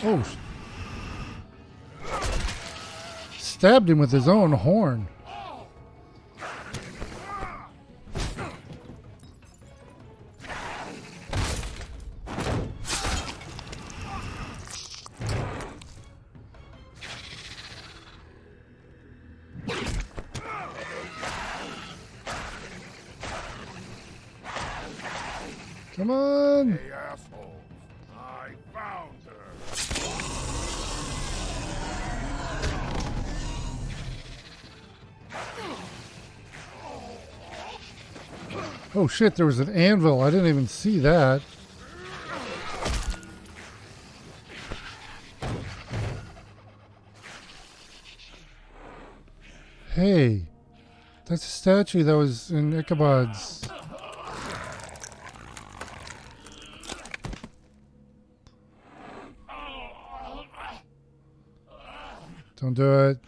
Oh. Stabbed him with his own horn. Come on. Hey, assholes. I found her. Oh shit, there was an anvil. I didn't even see that. Hey, that's a statue that was in Ichabod's. Don't do it.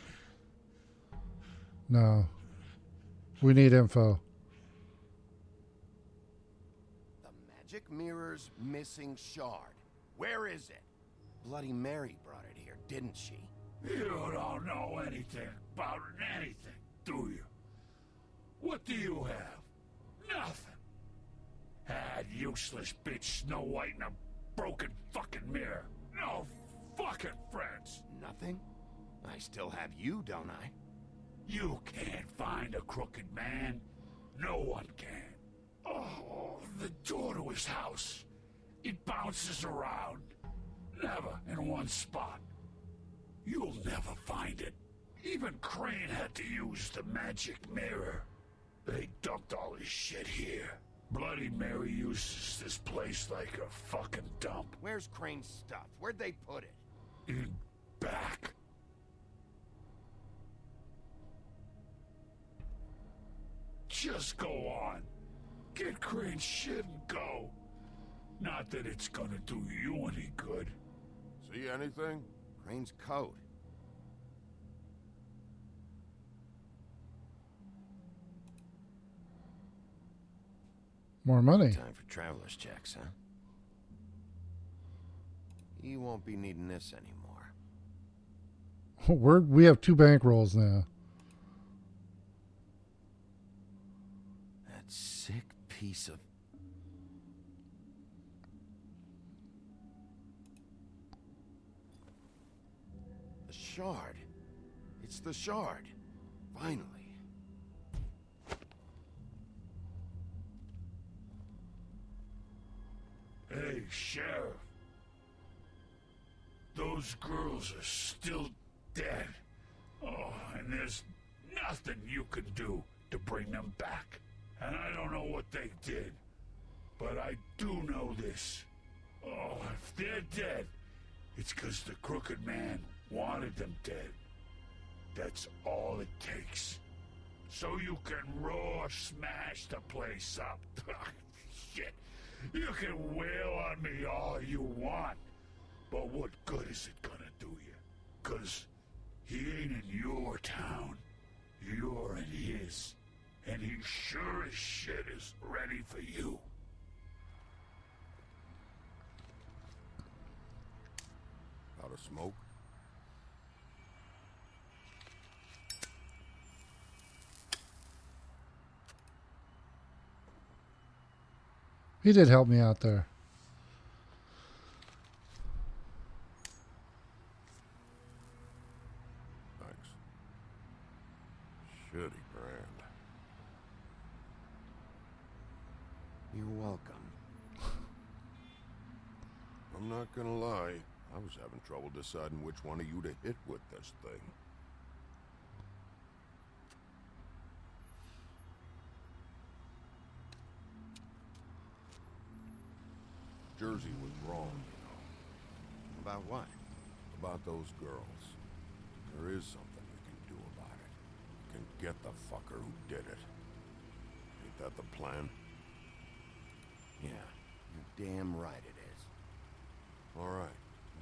No. We need info. The magic mirror's missing shard. Where is it? Bloody Mary brought it here, didn't she? You don't know anything about anything, do you? What do you have? Nothing. That useless bitch Snow White and a broken fucking mirror. No fucking friends. Nothing? I still have you, don't I? You can't find a crooked man. No one can. Oh, the door to his house. It bounces around. Never in one spot. You'll never find it. Even Crane had to use the magic mirror. They dumped all his shit here. Bloody Mary uses this place like a fucking dump. Where's Crane's stuff? Where'd they put it? In back. Just go on. Get Crane's shit and go. Not that it's gonna do you any good. See anything? Crane's coat. More money. Time for traveler's checks, huh? You won't be needing this anymore. We have 2 bankrolls now. That sick piece of... The shard. It's the shard. Finally. Hey, Sheriff. Those girls are still dead. Oh, and there's nothing you can do to bring them back. And I don't know what they did, but I do know this. Oh, if they're dead, it's 'cause the Crooked Man wanted them dead. That's all it takes. So you can raw smash the place up. Shit. You can wail on me all you want, but what good is it gonna do you? 'Cause he ain't in your town. You're in his. And he sure as shit is ready for you. Out of smoke? He did help me out there. Thanks. Shitty brand. You're welcome. I'm not gonna lie. I was having trouble deciding which one of you to hit with this thing. Jersey was wrong, you know. About what? About those girls. There is something you can do about it. You can get the fucker who did it. Ain't that the plan? Yeah, you're damn right it is. All right,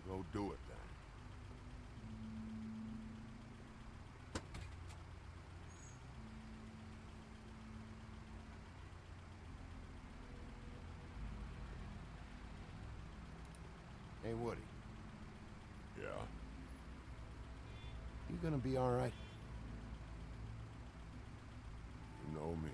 go do it then. Hey, Woody. Yeah? You gonna be all right? You know me.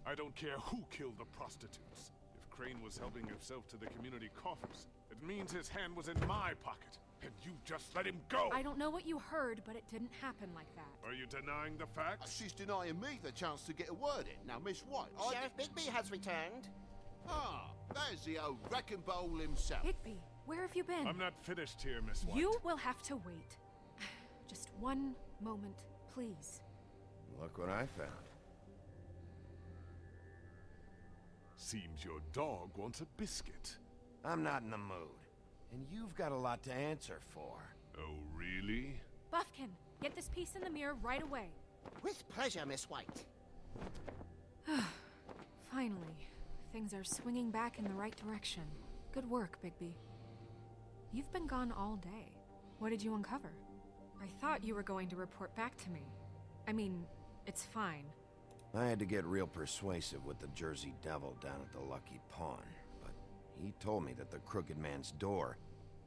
I don't care who killed the prostitutes. If Crane was helping himself to the community coffers, it means his hand was in my pocket, and you just let him go! I don't know what you heard, but it didn't happen like that. Are you denying the facts? She's denying me the chance to get a word in. Now, Miss White, Sheriff Bigby has returned. Ah, there's the old wrecking bowl himself. Bigby, where have you been? I'm not finished here, Miss White. You will have to wait. Just one moment, please. Look what I found. Seems your dog wants a biscuit. I'm not in the mood. And you've got a lot to answer for. Oh, really? Buffkin, get this piece in the mirror right away. With pleasure, Miss White. Finally, things are swinging back in the right direction. Good work, Bigby. You've been gone all day. What did you uncover? I thought you were going to report back to me. I mean, it's fine. I had to get real persuasive with the Jersey Devil down at the Lucky Pawn, but he told me that the Crooked Man's door,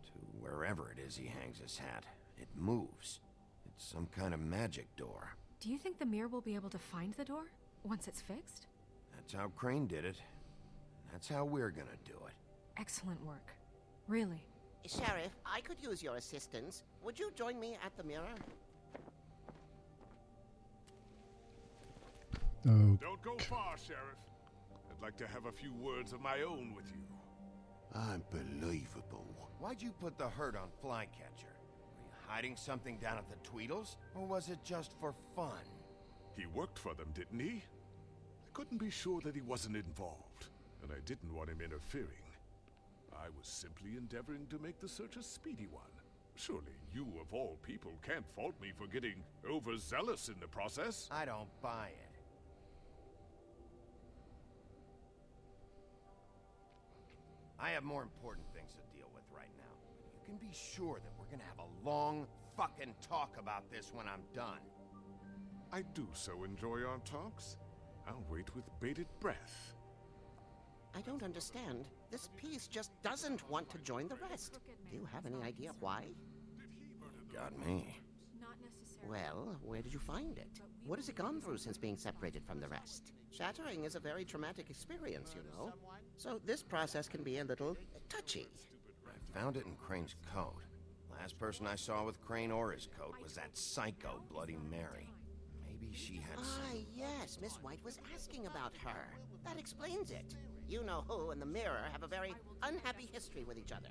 to wherever it is he hangs his hat, it moves. It's some kind of magic door. Do you think the mirror will be able to find the door once it's fixed? That's how Crane did it. That's how we're gonna do it. Excellent work. Really. Sheriff, I could use your assistance. Would you join me at the mirror? Oh. Don't go far, Sheriff. I'd like to have a few words of my own with you. Unbelievable. Why'd you put the hurt on Flycatcher? Were you hiding something down at the Tweedles? Or was it just for fun? He worked for them, didn't he? I couldn't be sure that he wasn't involved, and I didn't want him interfering. I was simply endeavoring to make the search a speedy one. Surely you, of all people, can't fault me for getting overzealous in the process. I don't buy it. I have more important things to deal with right now. You can be sure that we're gonna have a long fucking talk about this when I'm done. I do so enjoy our talks. I'll wait with bated breath. I don't understand. This piece just doesn't want to join the rest. Do you have any idea why? Got me. Well, where did you find it? What has it gone through since being separated from the rest? Shattering is a very traumatic experience, you know. So this process can be a little touchy. I found it in Crane's coat. Last person I saw with Crane or his coat was that psycho Bloody Mary. Maybe she had some... Yes, Miss White was asking about her. That explains it. You know who and the mirror have a very unhappy history with each other.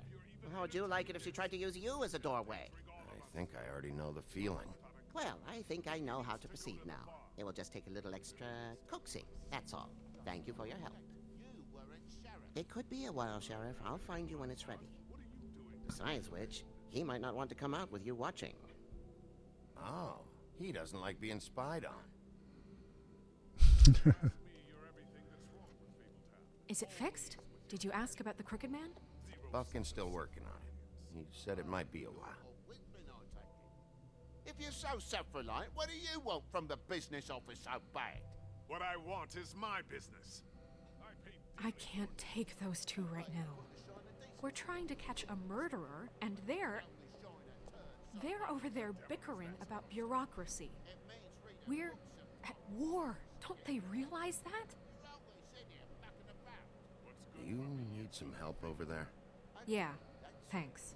How would you like it if she tried to use you as a doorway? I think I already know the feeling. Well, I think I know how to proceed now. It will just take a little extra coaxing, that's all. Thank you for your help. It could be a while, Sheriff. I'll find you when it's ready. Besides which, he might not want to come out with you watching. Oh, he doesn't like being spied on. Is it fixed? Did you ask about the Crooked Man? Buffkin's still working on it. He said it might be a while. If you're so self-reliant, what do you want from the business office so bad? What I want is my business. I can't take those two right now. We're trying to catch a murderer, and they're over there bickering about bureaucracy. We're at war. Don't they realize that? Do you need some help over there? Yeah, thanks.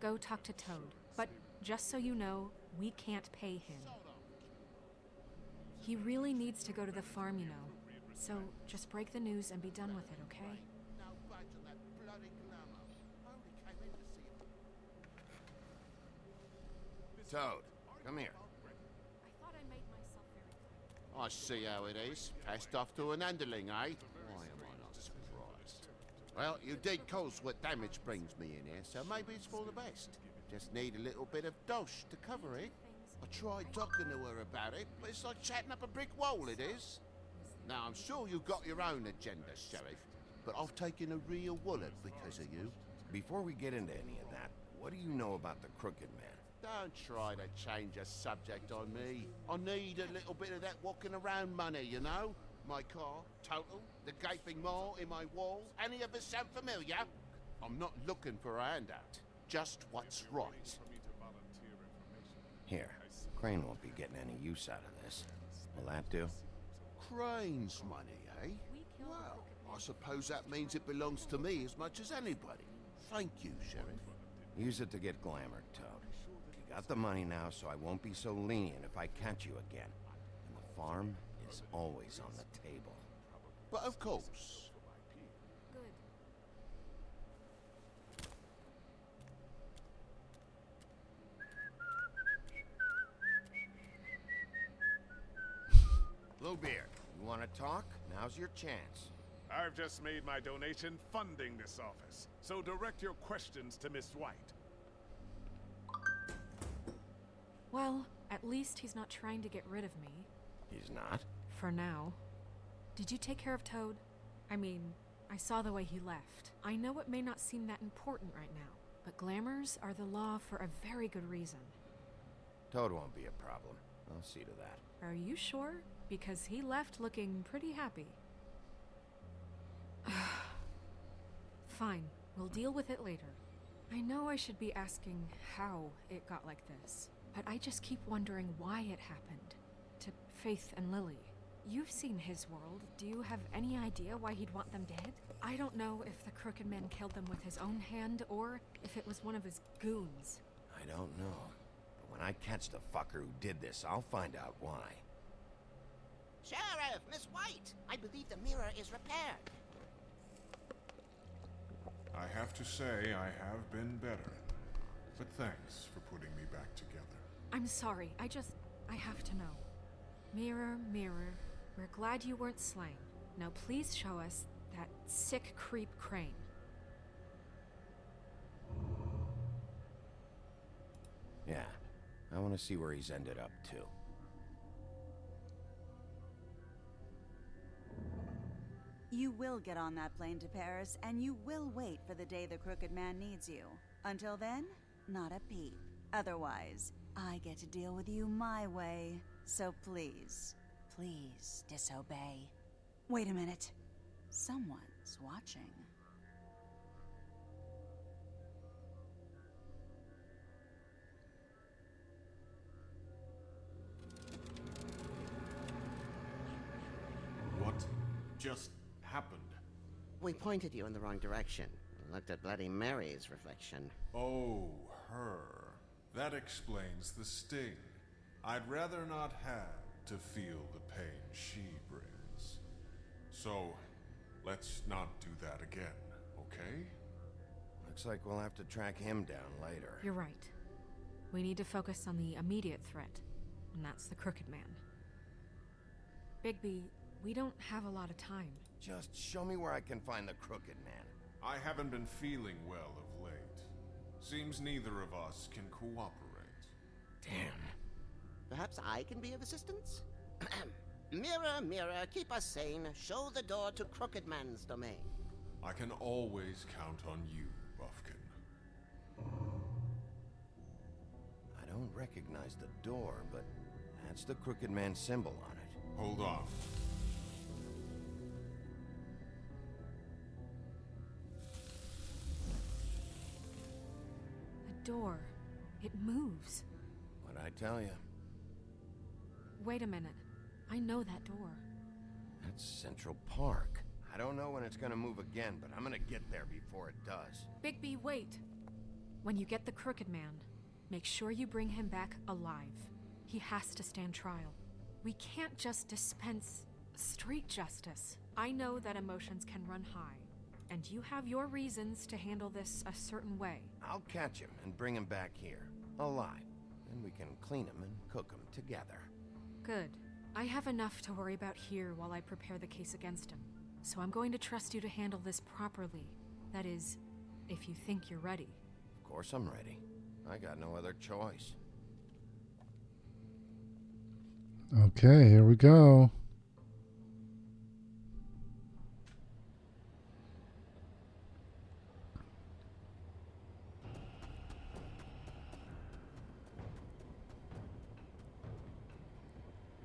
Go talk to Toad. But just so you know, we can't pay him. He really needs to go to the farm, you know. So just break the news and be done with it, okay? Now back to that bloody glamour. I only came in to see if... Toad, come here. I thought I made myself very clear. I see how it is. Passed off to an underling, eh? Why am I not surprised? Well, you did cause what damage brings me in here, so maybe it's for the best. Just need a little bit of dosh to cover it. I tried talking to her about it, but it's like chatting up a brick wall, it is. Now, I'm sure you've got your own agenda, Sheriff, but I've taken a real wallet because of you. Before we get into any of that, what do you know about the Crooked Man? Don't try to change a subject on me. I need a little bit of that walking around money, you know? My car, total, the gaping maw in my wall. Any of this sound familiar? I'm not looking for a handout. Just what's right. Here, Crane won't be getting any use out of this. Will that do? Crane's money, eh? Well, I suppose that means it belongs to me as much as anybody. Thank you, Sheriff. Use it to get glamour, Toad. You got the money now, so I won't be so lenient if I catch you again. And the farm is always on the table. But of course. Good. Bluebeard, you want to talk? Now's your chance. I've just made my donation funding this office, so direct your questions to Miss White. Well, at least he's not trying to get rid of me. He's not? For now. Did you take care of Toad? I mean, I saw the way he left. I know it may not seem that important right now, but glamours are the law for a very good reason. Toad won't be a problem. I'll see to that. Are you sure? Because he left looking pretty happy. Fine, we'll deal with it later. I know I should be asking how it got like this, but I just keep wondering why it happened. To Faith and Lily. You've seen his world. Do you have any idea why he'd want them dead? I don't know if the Crooked Man killed them with his own hand or if it was one of his goons. I don't know. But when I catch the fucker who did this, I'll find out why. Sheriff, Miss White, I believe the mirror is repaired. I have to say I have been better. But thanks for putting me back together. I'm sorry, I have to know. Mirror, mirror, we're glad you weren't slain. Now please show us that sick creep Crane. Yeah, I want to see where he's ended up, too. You will get on that plane to Paris, and you will wait for the day the Crooked Man needs you. Until then, not a peep. Otherwise, I get to deal with you my way. So please, please disobey. Wait a minute. Someone's watching. What just happened? We pointed you in the wrong direction. Looked at Bloody Mary's reflection. Oh, her. That explains the sting. I'd rather not have to feel the pain she brings. So, let's not do that again, okay? Looks like we'll have to track him down later. You're right. We need to focus on the immediate threat, and that's the Crooked Man. Bigby, we don't have a lot of time. Just show me where I can find the Crooked Man. I haven't been feeling well of late. Seems neither of us can cooperate. Damn. Perhaps I can be of assistance? Mirror, mirror, keep us sane. Show the door to Crooked Man's domain. I can always count on you, Buffkin. I don't recognize the door, but that's the Crooked Man symbol on it. Hold on. The door. It moves. What'd I tell you? Wait a minute. I know that door. That's Central Park. I don't know when it's gonna move again, but I'm gonna get there before it does. Bigby, wait. When you get the Crooked Man, make sure you bring him back alive. He has to stand trial. We can't just dispense street justice. I know that emotions can run high, and you have your reasons to handle this a certain way. I'll catch him and bring him back here, alive. Then we can clean him and cook him together. Good. I have enough to worry about here while I prepare the case against him. So I'm going to trust you to handle this properly. That is, if you think you're ready. Of course I'm ready. I got no other choice. Okay, here we go.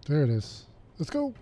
There it is. Let's go.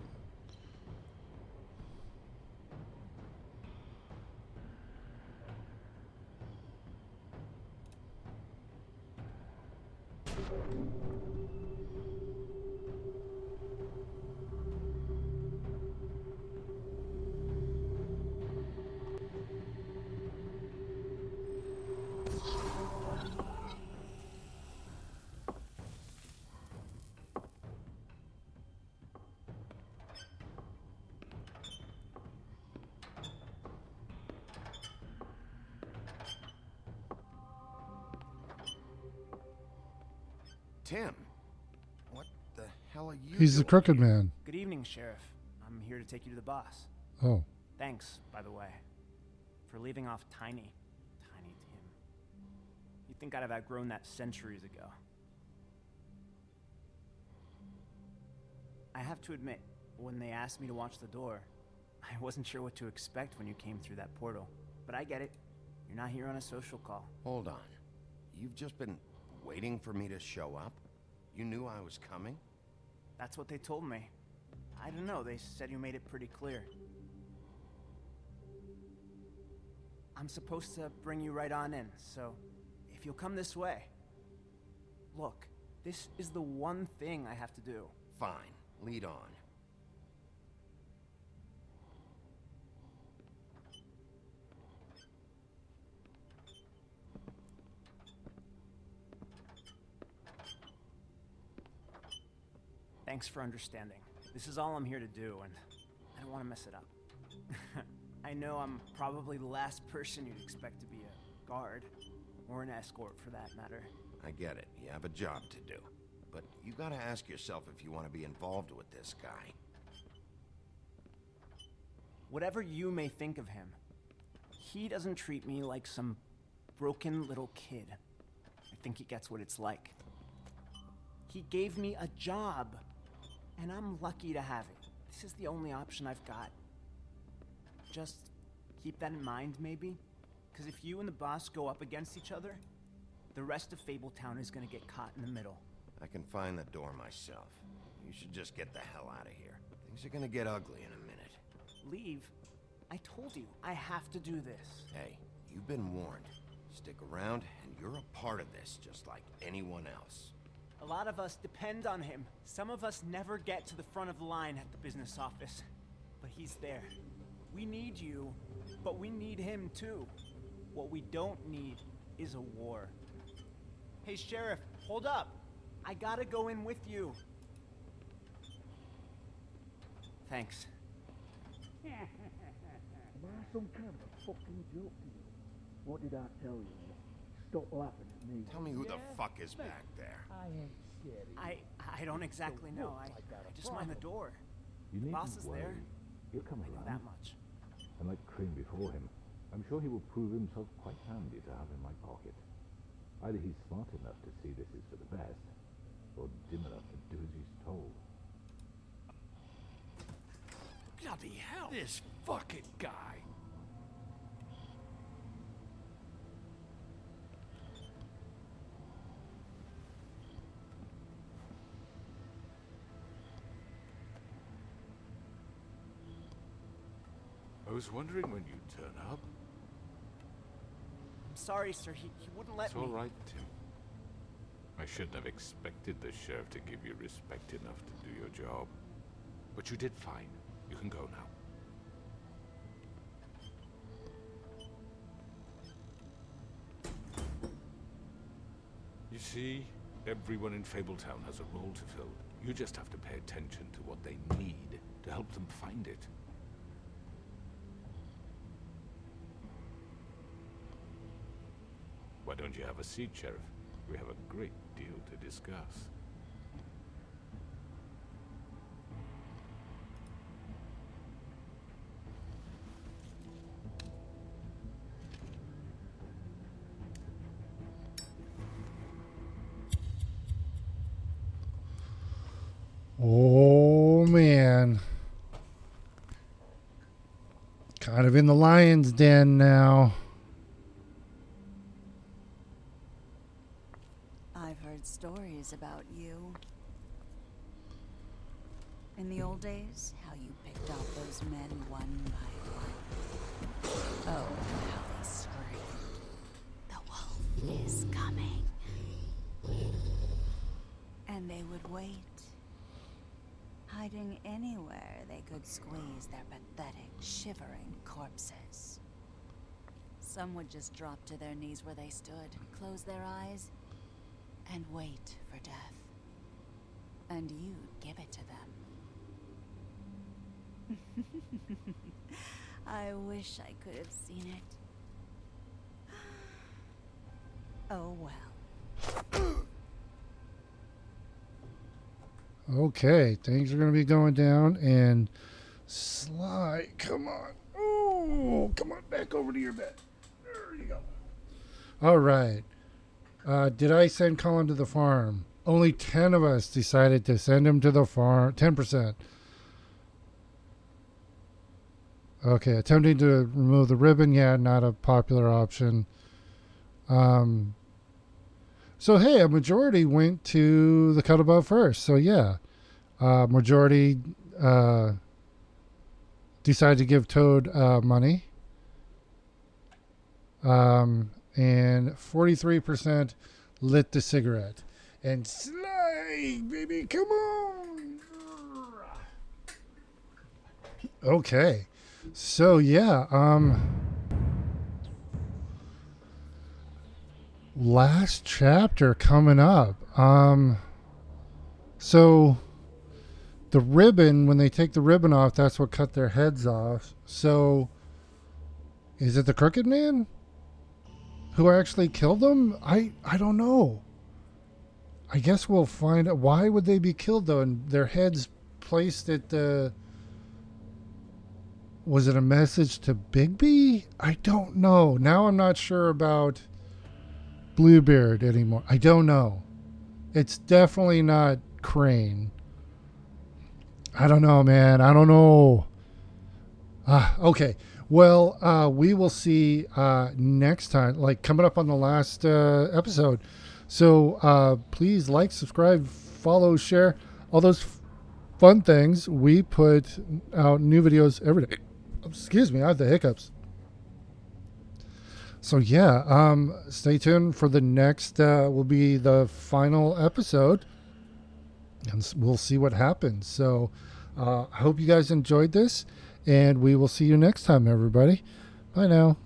Tim, what the hell are you He's the doing Crooked here? Man. Good evening, Sheriff. I'm here to take you to the boss. Oh. Thanks, by the way, for leaving off Tiny. Tiny Tim. You'd think I'd have outgrown that centuries ago. I have to admit, when they asked me to watch the door, I wasn't sure what to expect when you came through that portal. But I get it. You're not here on a social call. Hold on. You've just been waiting for me to show up? You knew I was coming? That's what they told me. I don't know, they said you made it pretty clear. I'm supposed to bring you right on in, so if you'll come this way. Look, this is the one thing I have to do. Fine, lead on. Thanks for understanding. This is all I'm here to do, and I don't want to mess it up. I know I'm probably the last person you'd expect to be a guard, or an escort for that matter. I get it. You have a job to do. But you gotta ask yourself if you want to be involved with this guy. Whatever you may think of him, he doesn't treat me like some broken little kid. I think he gets what it's like. He gave me a job, and I'm lucky to have it. This is the only option I've got. Just keep that in mind, maybe? Because if you and the boss go up against each other, the rest of Fabletown is gonna get caught in the middle. I can find the door myself. You should just get the hell out of here. Things are gonna get ugly in a minute. Leave? I told you, I have to do this. Hey, you've been warned. Stick around, and you're a part of this, just like anyone else. A lot of us depend on him. Some of us never get to the front of the line at the business office. But he's there. We need you, but we need him too. What we don't need is a war. Hey, Sheriff, hold up. I gotta go in with you. Thanks. Am I some kind of a fucking joke to you? What did I tell you? Stop laughing at me. Tell me who the fuck is back there. I ain't scared of you. I don't exactly know. I just mind the door. You The needn't boss is worry. there. He'll come I know around. that much. And like Crane before him, I'm sure he will prove himself quite handy to have in my pocket. Either he's smart enough to see this is for the best, or dim enough to do as he's told. Bloody hell! This fucking guy! I was wondering when you'd turn up. I'm sorry, sir. He wouldn't let It's me. all right, Tim. I shouldn't have expected the sheriff to give you respect enough to do your job. But you did fine. You can go now. You see, everyone in Fabletown has a role to fill. You just have to pay attention to what they need to help them find it. Why don't you have a seat, Sheriff? We have a great deal to discuss. Oh, man. Kind of in the lion's den now. I've heard stories about you. In the old days, how you picked off those men one by one. Oh, how they screamed. The wolf is coming. And they would wait, hiding anywhere they could squeeze their pathetic, shivering corpses. Some would just drop to their knees where they stood, close their eyes, and wait for death. And you'd give it to them. I wish I could have seen it. Oh well. Okay, things are going to be going down, and Sly, come on. Oh, come on, back over to your bed. There you go. All right. Did I send Colin to the farm? Only 10 of us decided to send him to the farm. 10%. Okay, attempting to remove the ribbon. Yeah, not a popular option. So, hey, a majority went to the cut above first. So, yeah, majority decided to give Toad money. And 43% lit the cigarette. And Sly, baby, come on. Okay. So, yeah, last chapter coming up. So the ribbon, when they take the ribbon off, that's what cut their heads off. So is it the Crooked Man who actually killed them? I don't know. I guess we'll find out. Why would they be killed though? And their heads placed at the... Was it a message to Bigby? I don't know. Now I'm not sure about Bluebeard anymore. I don't know. It's definitely not Crane. I don't know, man. I don't know. Okay. Well, we will see next time, like coming up on the last episode. So please like, subscribe, follow, share, all those fun things. We put out new videos every day. Excuse me, I have the hiccups. So yeah, stay tuned for the next, will be the final episode, and we'll see what happens. So I hope you guys enjoyed this, and we will see you next time, everybody. Bye now.